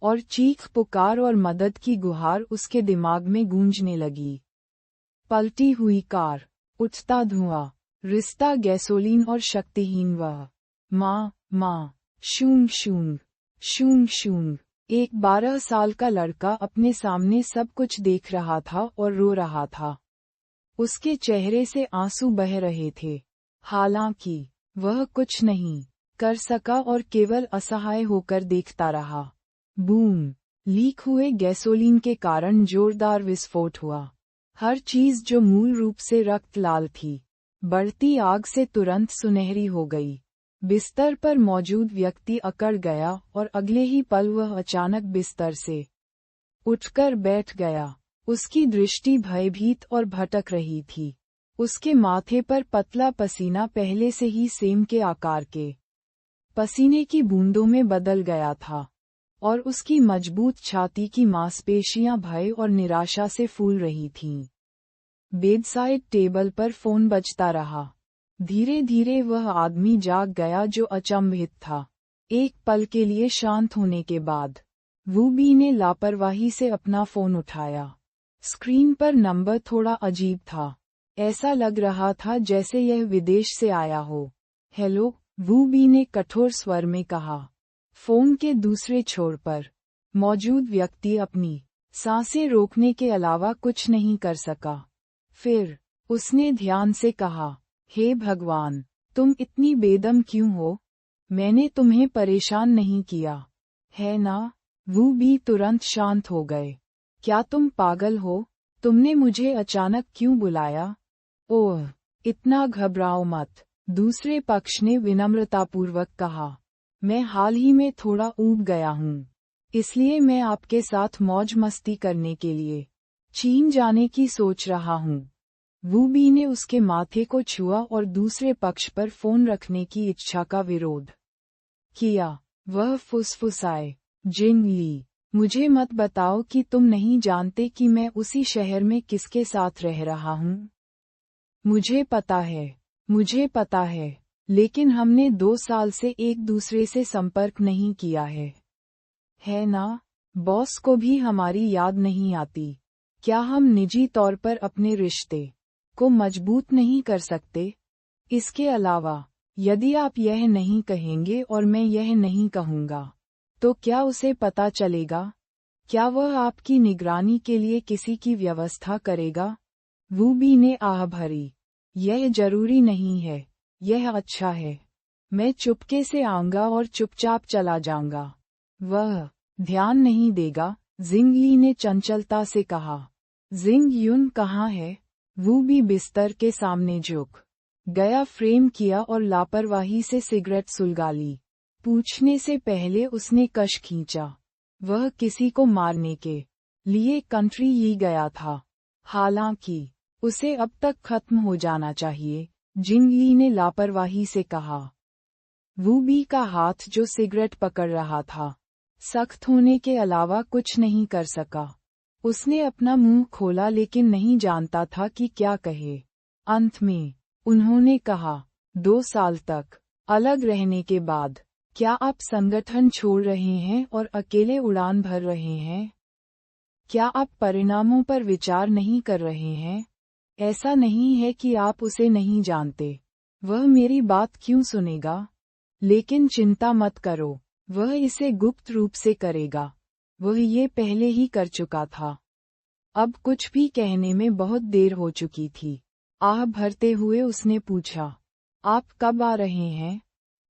और चीख पुकार और मदद की गुहार उसके दिमाग में गूंजने लगी। पलटी हुई कार, उठता धुआं, रिश्ता गैसोलीन और शक्तिहीन वह माँ, शूंग शूंग, शूंग शूंग। एक 12 साल का लड़का अपने सामने सब कुछ देख रहा था और रो रहा था। उसके चेहरे से आंसू बह रहे थे, हालांकि वह कुछ नहीं कर सका और केवल असहाय होकर देखता रहा। बूम! लीक हुए गैसोलीन के कारण जोरदार विस्फोट हुआ। हर चीज जो मूल रूप से रक्त लाल थी, बढ़ती आग से तुरंत सुनहरी हो गई। बिस्तर पर मौजूद व्यक्ति अकड़ गया और अगले ही पल वह अचानक बिस्तर से उठकर बैठ गया। उसकी दृष्टि भयभीत और भटक रही थी। उसके माथे पर पतला पसीना पहले से ही सेम के आकार के पसीने की बूंदों में बदल गया था और उसकी मजबूत छाती की मांसपेशियां भय और निराशा से फूल रही थीं। बेडसाइड टेबल पर फोन बजता रहा। धीरे धीरे वह आदमी जाग गया जो अचंभित था। एक पल के लिए शांत होने के बाद वू बी ने लापरवाही से अपना फोन उठाया। स्क्रीन पर नंबर थोड़ा अजीब था। ऐसा लग रहा था जैसे यह विदेश से आया हो। हेलो, वू बी ने कठोर स्वर में कहा। फोन के दूसरे छोर पर मौजूद व्यक्ति अपनी सांसें रोकने के अलावा कुछ नहीं कर सका। फिर उसने ध्यान से कहा, हे भगवान, तुम इतनी बेदम क्यों हो? मैंने तुम्हें परेशान नहीं किया, है ना? वू बी तुरंत शांत हो गए। क्या तुम पागल हो? तुमने मुझे अचानक क्यों बुलाया? ओह, इतना घबराओ मत। दूसरे पक्ष ने विनम्रतापूर्वक कहा, मैं हाल ही में थोड़ा ऊब गया हूँ, इसलिए मैं आपके साथ मौज मस्ती करने के लिए चीन जाने की सोच रहा हूँ। वू बी ने उसके माथे को छुआ और दूसरे पक्ष पर फोन रखने की इच्छा का विरोध किया। वह फुसफुसाए, जिंग ली, मुझे मत बताओ कि तुम नहीं जानते कि मैं उसी शहर में किसके साथ रह रहा हूँ। मुझे पता है, लेकिन हमने 2 साल से एक दूसरे से संपर्क नहीं किया है ना? बॉस को भी हमारी याद नहीं आती। क्या हम निजी तौर पर अपने रिश्ते को मजबूत नहीं कर सकते? इसके अलावा, यदि आप यह नहीं कहेंगे और मैं यह नहीं कहूँगा, तो क्या उसे पता चलेगा? क्या वह आपकी निगरानी के लिए किसी की व्यवस्था करेगा? वू बी ने आह भरी, यह जरूरी नहीं है, यह अच्छा है। मैं चुपके से आऊंगा और चुपचाप चला जाऊंगा। वह ध्यान नहीं देगा, जिंग ली ने चंचलता से कहा। जिंग युन कहाँ है? वू बी बिस्तर के सामने झुक गया, फ्रेम किया और लापरवाही से सिगरेट सुलगा ली। पूछने से पहले उसने कश खींचा। वह किसी को मारने के लिए कंट्री ही गया था। हालांकि उसे अब तक खत्म हो जाना चाहिए, जिंग ली ने लापरवाही से कहा। वू बी का हाथ जो सिगरेट पकड़ रहा था, सख्त होने के अलावा कुछ नहीं कर सका। उसने अपना मुंह खोला लेकिन नहीं जानता था कि क्या कहे। अंत में उन्होंने कहा, 2 साल तक अलग रहने के बाद क्या आप संगठन छोड़ रहे हैं और अकेले उड़ान भर रहे हैं? क्या आप परिणामों पर विचार नहीं कर रहे हैं? ऐसा नहीं है कि आप उसे नहीं जानते। वह मेरी बात क्यों सुनेगा? लेकिन चिंता मत करो, वह इसे गुप्त रूप से करेगा। वह ये पहले ही कर चुका था। अब कुछ भी कहने में बहुत देर हो चुकी थी। आह भरते हुए उसने पूछा, आप कब आ रहे हैं?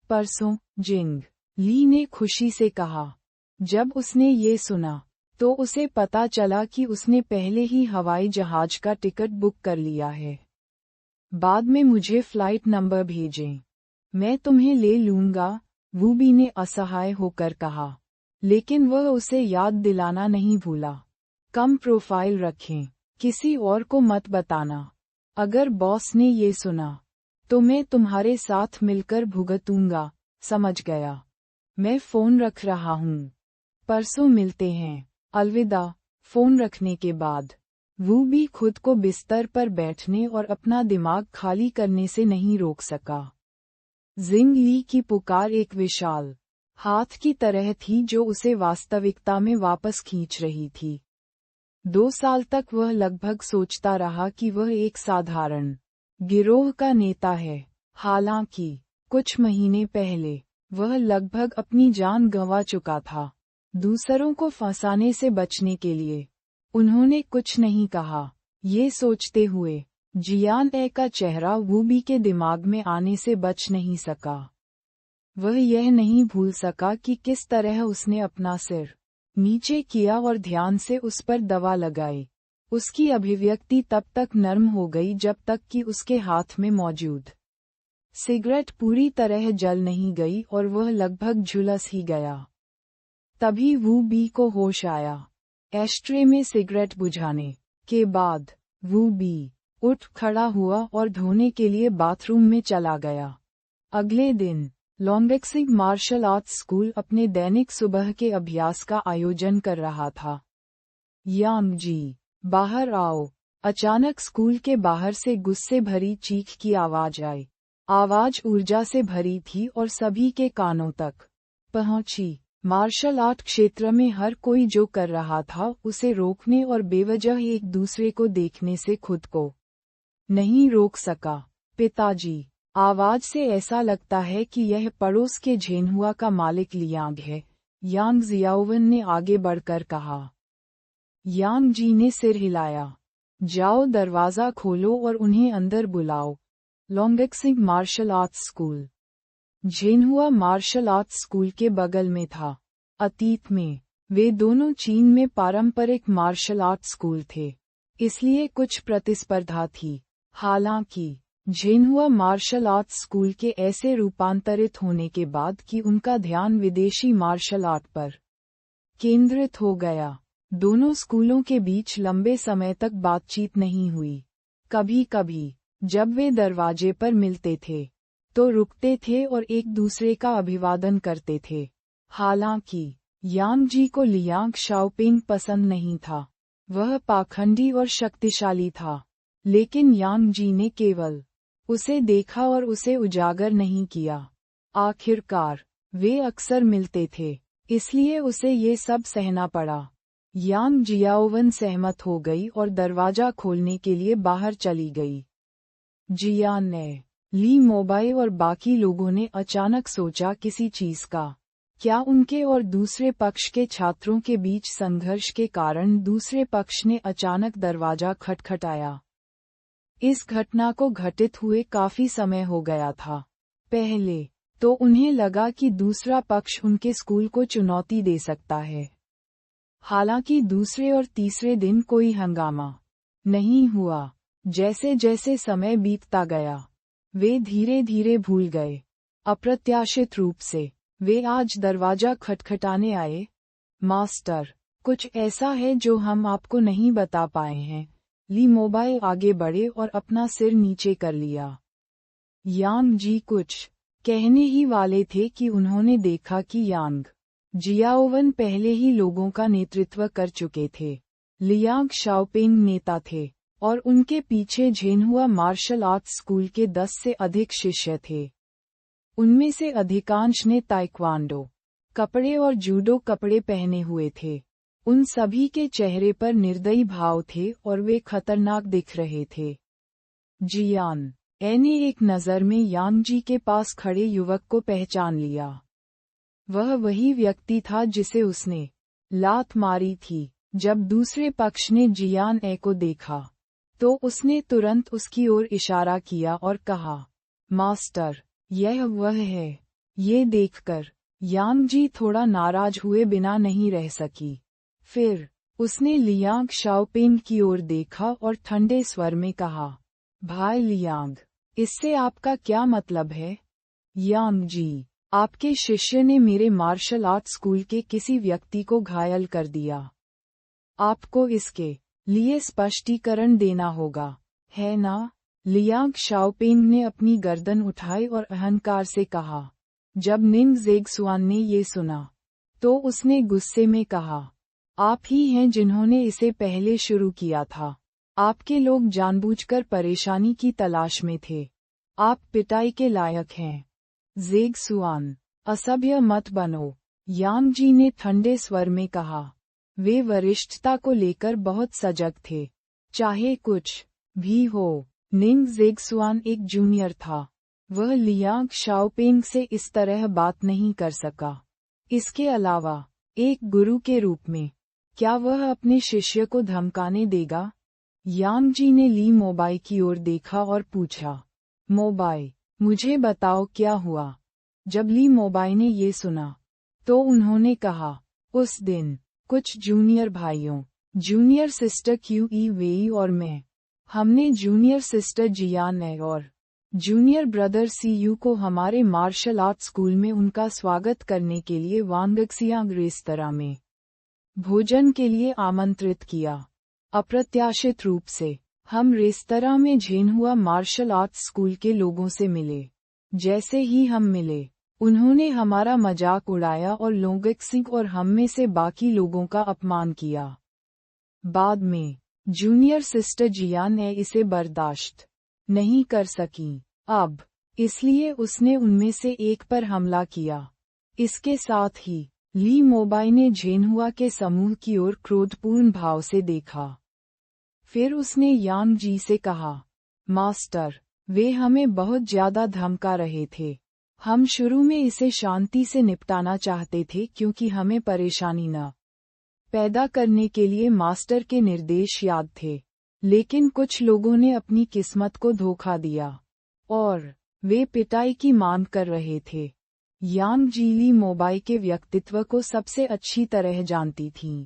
परसों, जिंग ली ने खुशी से कहा। जब उसने ये सुना, तो उसे पता चला कि उसने पहले ही हवाई जहाज का टिकट बुक कर लिया है। बाद में मुझे फ्लाइट नंबर भेजें, मैं तुम्हें ले लूंगा, वू बी ने असहाय होकर कहा। लेकिन वह उसे याद दिलाना नहीं भूला, कम प्रोफाइल रखें, किसी और को मत बताना। अगर बॉस ने ये सुना, तो मैं तुम्हारे साथ मिलकर भुगतूंगा, समझ गया? मैं फोन रख रहा हूँ। परसों मिलते हैं, अलविदा। फोन रखने के बाद वू बी खुद को बिस्तर पर बैठने और अपना दिमाग खाली करने से नहीं रोक सका। जिंग ली की पुकार एक विशाल हाथ की तरह थी जो उसे वास्तविकता में वापस खींच रही थी। 2 साल तक वह लगभग सोचता रहा कि वह एक साधारण गिरोह का नेता है। हालांकि कुछ महीने पहले वह लगभग अपनी जान गंवा चुका था। दूसरों को फंसाने से बचने के लिए उन्होंने कुछ नहीं कहा। ये सोचते हुए जियान ए का चेहरा वू बी के दिमाग में आने से बच नहीं सका। वह यह नहीं भूल सका कि किस तरह उसने अपना सिर नीचे किया और ध्यान से उस पर दवा लगाई। उसकी अभिव्यक्ति तब तक नर्म हो गई जब तक कि उसके हाथ में मौजूद सिगरेट पूरी तरह जल नहीं गई और वह लगभग झुलस ही गया। तभी वू बी को होश आया। एस्ट्रे में सिगरेट बुझाने के बाद वू बी उठ खड़ा हुआ और धोने के लिए बाथरूम में चला गया। अगले दिन लॉन्गेक्सिंग मार्शल आर्ट्स स्कूल अपने दैनिक सुबह के अभ्यास का आयोजन कर रहा था। यांग जी, बाहर आओ। अचानक स्कूल के बाहर से गुस्से भरी चीख की आवाज आई। आवाज ऊर्जा से भरी थी और सभी के कानों तक पहुंची। मार्शल आर्ट क्षेत्र में हर कोई जो कर रहा था उसे रोकने और बेवजह एक दूसरे को देखने से खुद को नहीं रोक सका। पिताजी, आवाज से ऐसा लगता है कि यह पड़ोस के झेनहुआ का मालिक लियांग है, यांग जियाओवन ने आगे बढ़कर कहा। यांग जी ने सिर हिलाया। जाओ, दरवाजा खोलो और उन्हें अंदर बुलाओ। Longxing martial arts school Zhenhua martial arts school के बगल में था। अतीत में वे दोनों चीन में पारंपरिक मार्शल आर्ट स्कूल थे, इसलिए कुछ प्रतिस्पर्धा थी। हालांकि झेनहुआ मार्शल आर्ट्स स्कूल के ऐसे रूपांतरित होने के बाद कि उनका ध्यान विदेशी मार्शल आर्ट पर केंद्रित हो गया। दोनों स्कूलों के बीच लंबे समय तक बातचीत नहीं हुई। कभी कभी जब वे दरवाजे पर मिलते थे तो रुकते थे और एक दूसरे का अभिवादन करते थे। हालांकि यांग जी को लियांग शाओपिंग पसंद नहीं था। वह पाखंडी और शक्तिशाली था। लेकिन यांग जी ने केवल उसे देखा और उसे उजागर नहीं किया। आखिरकार वे अक्सर मिलते थे, इसलिए उसे ये सब सहना पड़ा। यांग जियाओवन सहमत हो गई और दरवाजा खोलने के लिए बाहर चली गई। जियान ने, ली मोबाई और बाकी लोगों ने अचानक सोचा किसी चीज का। क्या उनके और दूसरे पक्ष के छात्रों के बीच संघर्ष के कारण दूसरे पक्ष ने अचानक दरवाजा खटखटाया? इस घटना को घटित हुए काफी समय हो गया था। पहले तो उन्हें लगा कि दूसरा पक्ष उनके स्कूल को चुनौती दे सकता है। हालांकि दूसरे और तीसरे दिन कोई हंगामा नहीं हुआ। जैसे जैसे समय बीतता गया, वे धीरे धीरे भूल गए। अप्रत्याशित रूप से वे आज दरवाजा खटखटाने आए। मास्टर, कुछ ऐसा है जो हम आपको नहीं बता पाए हैं। ली मोबाई आगे बढ़े और अपना सिर नीचे कर लिया। यांग जी कुछ कहने ही वाले थे कि उन्होंने देखा कि यांग जियाओवन पहले ही लोगों का नेतृत्व कर चुके थे। लियांग शाओपिंग नेता थे और उनके पीछे झेनहुआ मार्शल आर्ट्स स्कूल के 10 से अधिक शिष्य थे। उनमें से अधिकांश ने ताइक्वांडो कपड़े और जूडो कपड़े पहने हुए थे। उन सभी के चेहरे पर निर्दयी भाव थे और वे खतरनाक दिख रहे थे। जियान ने एक नज़र में यांग जी के पास खड़े युवक को पहचान लिया। वह वही व्यक्ति था जिसे उसने लात मारी थी। जब दूसरे पक्ष ने जियान को देखा तो उसने तुरंत उसकी ओर इशारा किया और कहा, मास्टर, यह वह है। ये देखकर यांग जी थोड़ा नाराज हुए बिना नहीं रह सकी। फिर उसने लियांग शाओपिंग की ओर देखा और ठंडे स्वर में कहा, भाई लियांग, इससे आपका क्या मतलब है? यांग जी, आपके शिष्य ने मेरे मार्शल आर्ट स्कूल के किसी व्यक्ति को घायल कर दिया। आपको इसके लिए स्पष्टीकरण देना होगा, है ना? लियांग शाओपिंग ने अपनी गर्दन उठाई और अहंकार से कहा। जब निंग ज़ेगसुआन ने ये सुना तो उसने गुस्से में कहा, आप ही हैं जिन्होंने इसे पहले शुरू किया था। आपके लोग जानबूझकर परेशानी की तलाश में थे। आप पिटाई के लायक हैं। ज़ेगसुआन, असभ्य मत बनो, यांग जी ने ठंडे स्वर में कहा। वे वरिष्ठता को लेकर बहुत सजग थे। चाहे कुछ भी हो, निंग ज़ेगसुआन एक जूनियर था। वह लियांग शाओपिंग से इस तरह बात नहीं कर सका। इसके अलावा एक गुरु के रूप में क्या वह अपने शिष्य को धमकाने देगा? यांग जी ने ली मोबाई की ओर देखा और पूछा, मोबाई, मुझे बताओ क्या हुआ? जब ली मोबाई ने ये सुना तो उन्होंने कहा, उस दिन कुछ जूनियर भाइयों, जूनियर सिस्टर क्यूई वेई और मैं, हमने जूनियर सिस्टर जियान और जूनियर ब्रदर सीयू को हमारे मार्शल आर्ट स्कूल में उनका स्वागत करने के लिए वांगक्सियांग रेस्तरां में भोजन के लिए आमंत्रित किया। अप्रत्याशित रूप से हम रेस्तरां में झेनहुआ मार्शल आर्ट्स स्कूल के लोगों से मिले। जैसे ही हम मिले, उन्होंने हमारा मजाक उड़ाया और लोंगक्सिंग और हम में से बाकी लोगों का अपमान किया। बाद में जूनियर सिस्टर जियान इसे बर्दाश्त नहीं कर सकी। अब इसलिए उसने उनमें से एक पर हमला किया। इसके साथ ही ली मोबाई ने झेनहुआ के समूह की ओर क्रोधपूर्ण भाव से देखा। फिर उसने यांग जी से कहा, मास्टर, वे हमें बहुत ज्यादा धमका रहे थे। हम शुरू में इसे शांति से निपटाना चाहते थे क्योंकि हमें परेशानी न पैदा करने के लिए मास्टर के निर्देश याद थे। लेकिन कुछ लोगों ने अपनी किस्मत को धोखा दिया और वे पिटाई की मांग कर रहे थे। यांग जी ली मोबाई के व्यक्तित्व को सबसे अच्छी तरह जानती थीं।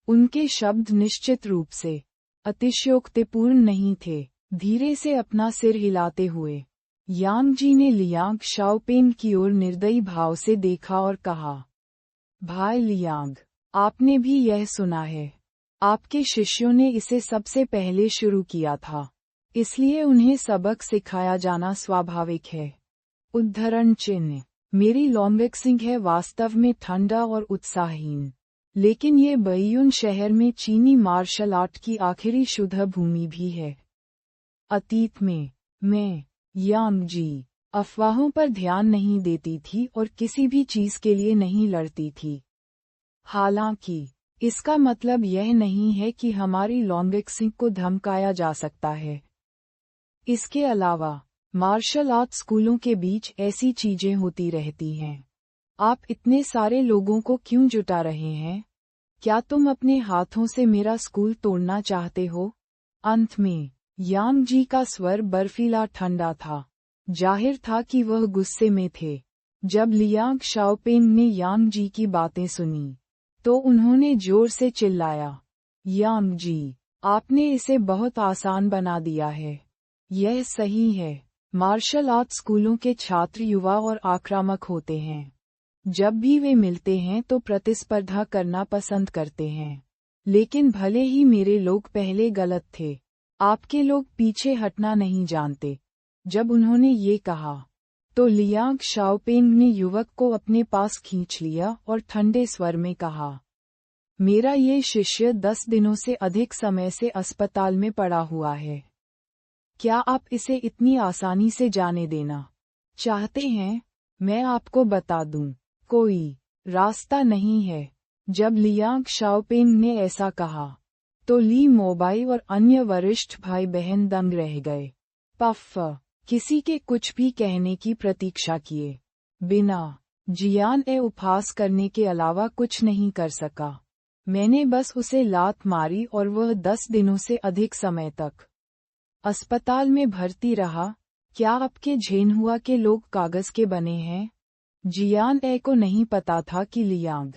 उनके शब्द निश्चित रूप से अतिशयोक्तिपूर्ण नहीं थे। धीरे से अपना सिर हिलाते हुए यांग जी ने लियांग शाओपेंग की ओर निर्दयी भाव से देखा और कहा, भाई लियांग, आपने भी यह सुना है। आपके शिष्यों ने इसे सबसे पहले शुरू किया था, इसलिए उन्हें सबक सिखाया जाना स्वाभाविक है। उद्धरण चिन्ह। मेरी लॉन्गवेक्सिंग है वास्तव में ठंडा और उत्साहहीन, लेकिन ये बैयून शहर में चीनी मार्शल आर्ट की आखिरी शुद्ध भूमि भी है। अतीत में मैं यांग जी अफवाहों पर ध्यान नहीं देती थी और किसी भी चीज के लिए नहीं लड़ती थी। हालांकि इसका मतलब यह नहीं है कि हमारी लॉन्गवेक्सिंग को धमकाया जा सकता है। इसके अलावा मार्शल आर्ट स्कूलों के बीच ऐसी चीजें होती रहती हैं। आप इतने सारे लोगों को क्यों जुटा रहे हैं? क्या तुम अपने हाथों से मेरा स्कूल तोड़ना चाहते हो? अंत में यांग जी का स्वर बर्फीला ठंडा था। जाहिर था कि वह गुस्से में थे। जब लियांग शाओपेंग ने यांग जी की बातें सुनी, तो उन्होंने जोर से चिल्लाया, यांग जी, आपने इसे बहुत आसान बना दिया है। यह सही है। मार्शल आर्ट स्कूलों के छात्र युवा और आक्रामक होते हैं। जब भी वे मिलते हैं तो प्रतिस्पर्धा करना पसंद करते हैं। लेकिन भले ही मेरे लोग पहले गलत थे, आपके लोग पीछे हटना नहीं जानते। जब उन्होंने ये कहा, तो लियांग शाओपेंग ने युवक को अपने पास खींच लिया और ठंडे स्वर में कहा, मेरा ये शिष्य 10 दिनों से अधिक समय से अस्पताल में पड़ा हुआ है। क्या आप इसे इतनी आसानी से जाने देना चाहते हैं? मैं आपको बता दूं, कोई रास्ता नहीं है। जब लियांग शाओपेंग ने ऐसा कहा, तो ली मोबाई और अन्य वरिष्ठ भाई बहन दंग रह गए। पफ किसी के कुछ भी कहने की प्रतीक्षा किए बिना जियान उपहास करने के अलावा कुछ नहीं कर सका। मैंने बस उसे लात मारी और वह 10 दिनों से अधिक समय तक अस्पताल में भर्ती रहा। क्या आपके झेनहुआ के लोग कागज के बने हैं? जियान को नहीं पता था कि लियांग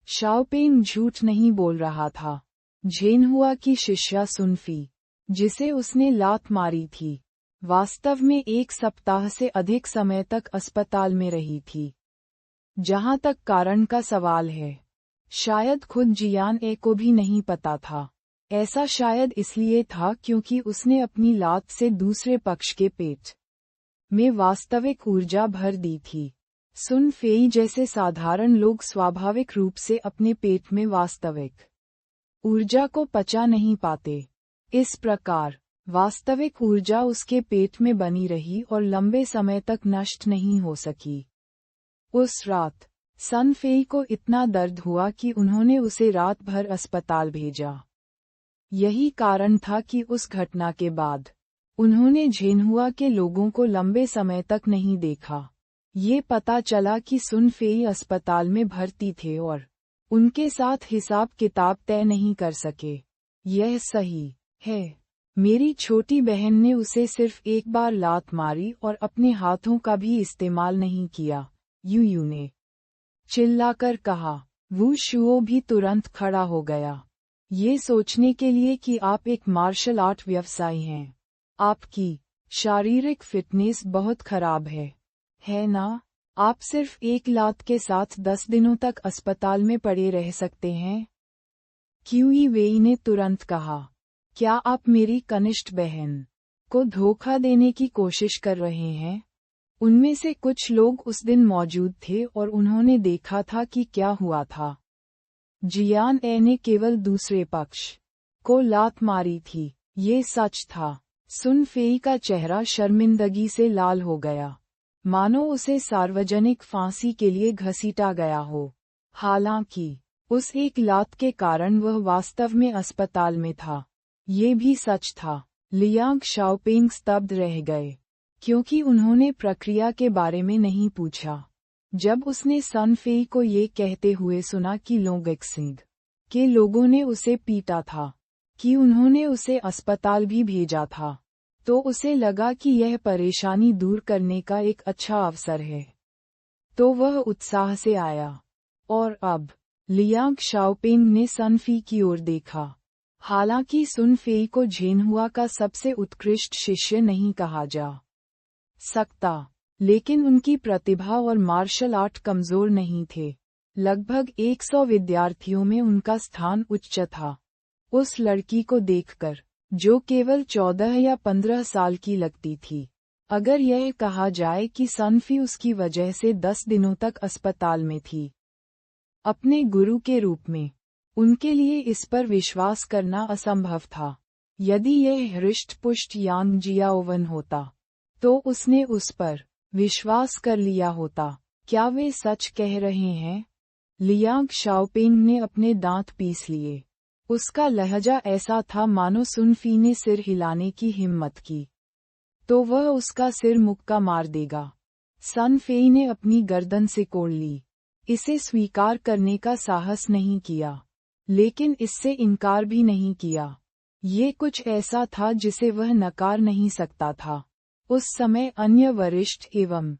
शाओपेंग झूठ नहीं बोल रहा था। झेनहुआ की शिष्या सुनफी, जिसे उसने लात मारी थी, वास्तव में 1 सप्ताह से अधिक समय तक अस्पताल में रही थी। जहां तक कारण का सवाल है, शायद खुद जियान को भी नहीं पता था। ऐसा शायद इसलिए था क्योंकि उसने अपनी लात से दूसरे पक्ष के पेट में वास्तविक ऊर्जा भर दी थी। सुन फेई जैसे साधारण लोग स्वाभाविक रूप से अपने पेट में वास्तविक ऊर्जा को पचा नहीं पाते। इस प्रकार वास्तविक ऊर्जा उसके पेट में बनी रही और लंबे समय तक नष्ट नहीं हो सकी। उस रात सन फेई को इतना दर्द हुआ कि उन्होंने उसे रात भर अस्पताल भेजा। यही कारण था कि उस घटना के बाद उन्होंने झेनहुआ के लोगों को लंबे समय तक नहीं देखा। ये पता चला कि सुन फेई अस्पताल में भर्ती थे और उनके साथ हिसाब किताब तय नहीं कर सके। यह सही है। मेरी छोटी बहन ने उसे सिर्फ एक बार लात मारी और अपने हाथों का भी इस्तेमाल नहीं किया, यूयू ने चिल्लाकर कहा। वू शुओ भी तुरंत खड़ा हो गया, ये सोचने के लिए कि आप एक मार्शल आर्ट व्यवसायी हैं। आपकी शारीरिक फिटनेस बहुत खराब है ना? आप सिर्फ एक लात के साथ 10 दिनों तक अस्पताल में पड़े रह सकते हैं। क्यूई वेई ने तुरंत कहा, क्या आप मेरी कनिष्ठ बहन को धोखा देने की कोशिश कर रहे हैं? उनमें से कुछ लोग उस दिन मौजूद थे और उन्होंने देखा था कि क्या हुआ था। जियान ने केवल दूसरे पक्ष को लात मारी थी, ये सच था। सुन फेई का चेहरा शर्मिंदगी से लाल हो गया, मानो उसे सार्वजनिक फांसी के लिए घसीटा गया हो। हालांकि उस एक लात के कारण वह वास्तव में अस्पताल में था, ये भी सच था। लियांग शाओपेंग स्तब्ध रह गए, क्योंकि उन्होंने प्रक्रिया के बारे में नहीं पूछा। जब उसने सन फेई को ये कहते हुए सुना कि लोंगक्सिंग के लोगों ने उसे पीटा था, कि उन्होंने उसे अस्पताल भी भेजा था, तो उसे लगा कि यह परेशानी दूर करने का एक अच्छा अवसर है। तो वह उत्साह से आया। और अब लियांग शाओपेंग ने सन फी की ओर देखा। हालांकि सुन फेई को झेनहुआ का सबसे उत्कृष्ट शिष्य नहीं कहा जा सकता, लेकिन उनकी प्रतिभा और मार्शल आर्ट कमजोर नहीं थे। लगभग 100 विद्यार्थियों में उनका स्थान उच्च था। उस लड़की को देखकर, जो केवल 14 या 15 साल की लगती थी, अगर यह कहा जाए कि सनफी उसकी वजह से 10 दिनों तक अस्पताल में थी, अपने गुरु के रूप में, उनके लिए इस पर विश्वास करना असंभव था। यदि यह हृष्ट-पुष्ट यांग जियाओवन होता, तो उसने उस पर विश्वास कर लिया होता। क्या वे सच कह रहे हैं? लियांग शाओपेंग ने अपने दांत पीस लिए। उसका लहजा ऐसा था मानो सुनफी ने सिर हिलाने की हिम्मत की तो वह उसका सिर मुक्का मार देगा। सन फेई ने अपनी गर्दन सिकोड़ ली। इसे स्वीकार करने का साहस नहीं किया, लेकिन इससे इनकार भी नहीं किया। ये कुछ ऐसा था जिसे वह नकार नहीं सकता था। उस समय अन्य वरिष्ठ एवं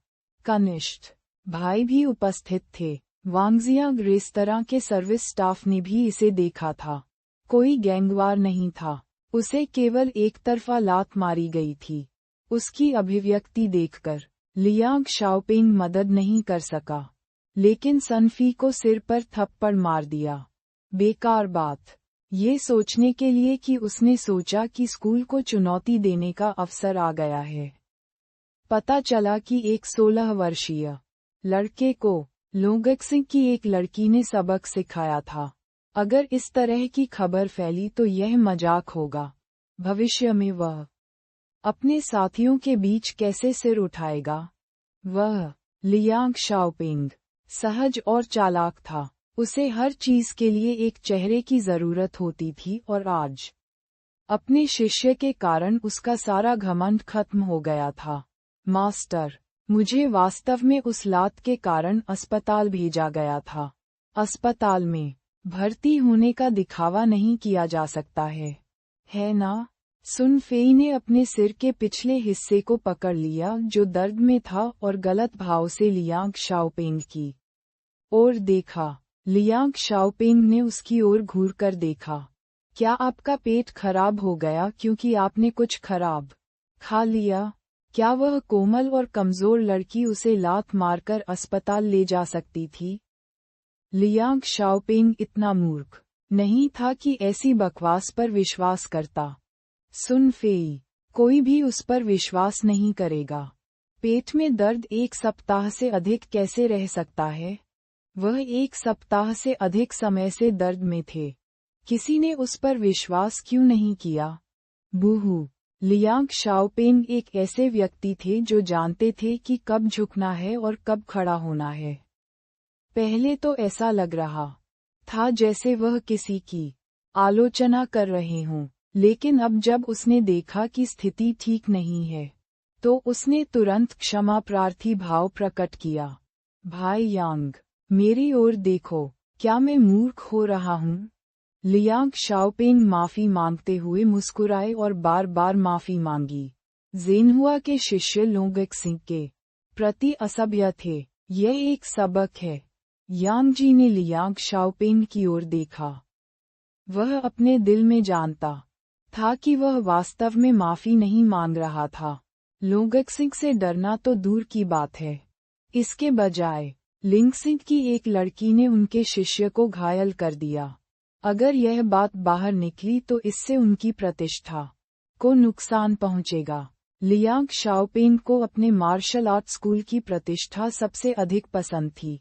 कनिष्ठ भाई भी उपस्थित थे। वांगजियांग रेस्तरां के सर्विस स्टाफ ने भी इसे देखा था। कोई गैंगवार नहीं था। उसे केवल एक तरफा लात मारी गई थी। उसकी अभिव्यक्ति देखकर लियांग शाओपेंग मदद नहीं कर सका, लेकिन सनफी को सिर पर थप्पड़ मार दिया। बेकार बात। ये सोचने के लिए कि उसने सोचा कि स्कूल को चुनौती देने का अवसर आ गया है। पता चला कि एक 16 वर्षीय लड़के को लोंगक्सिंग की एक लड़की ने सबक सिखाया था। अगर इस तरह की खबर फैली तो यह मजाक होगा। भविष्य में वह अपने साथियों के बीच कैसे सिर उठाएगा? वह लियांग शाओपेंग सहज और चालाक था। उसे हर चीज के लिए एक चेहरे की जरूरत होती थी और आज अपने शिष्य के कारण उसका सारा घमंड खत्म हो गया था। मास्टर, मुझे वास्तव में उस लात के कारण अस्पताल भेजा गया था। अस्पताल में भर्ती होने का दिखावा नहीं किया जा सकता है ना? सुन फेई ने अपने सिर के पिछले हिस्से को पकड़ लिया जो दर्द में था और गलत भाव से लियांग शाओपेंग की ओर देखा। लियांग शाओपेंग ने उसकी ओर घूरकर देखा। क्या आपका पेट खराब हो गया क्योंकि आपने कुछ खराब खा लिया? क्या वह कोमल और कमजोर लड़की उसे लात मारकर अस्पताल ले जा सकती थी? लियांग शाओपेंग इतना मूर्ख नहीं था कि ऐसी बकवास पर विश्वास करता। सुन फेई, कोई भी उस पर विश्वास नहीं करेगा। पेट में दर्द एक सप्ताह से अधिक कैसे रह सकता है? वह एक सप्ताह से अधिक समय से दर्द में थे। किसी ने उस पर विश्वास क्यों नहीं किया? बूहू। लियांग शाओपेंग एक ऐसे व्यक्ति थे जो जानते थे कि कब झुकना है और कब खड़ा होना है। पहले तो ऐसा लग रहा था जैसे वह किसी की आलोचना कर रहे हों, लेकिन अब जब उसने देखा कि स्थिति ठीक नहीं है, तो उसने तुरंत क्षमा प्रार्थी भाव प्रकट किया। भाई यांग, मेरी ओर देखो, क्या मैं मूर्ख हो रहा हूँ? लियांग शाओपेंग माफी मांगते हुए मुस्कुराए और बार बार माफी मांगी। जेनहुआ के शिष्य लोंगक्सिंग के प्रति असभ्य थे। यह एक सबक है। यांग जी ने लियांग शाओपेंग की ओर देखा। वह अपने दिल में जानता था कि वह वास्तव में माफी नहीं मांग रहा था। लोंगक्सिंग से डरना तो दूर की बात है, इसके बजाय लिंगसिंग की एक लड़की ने उनके शिष्य को घायल कर दिया। अगर यह बात बाहर निकली तो इससे उनकी प्रतिष्ठा को नुकसान पहुंचेगा। लियांग शाओपेंग को अपने मार्शल आर्ट स्कूल की प्रतिष्ठा सबसे अधिक पसंद थी।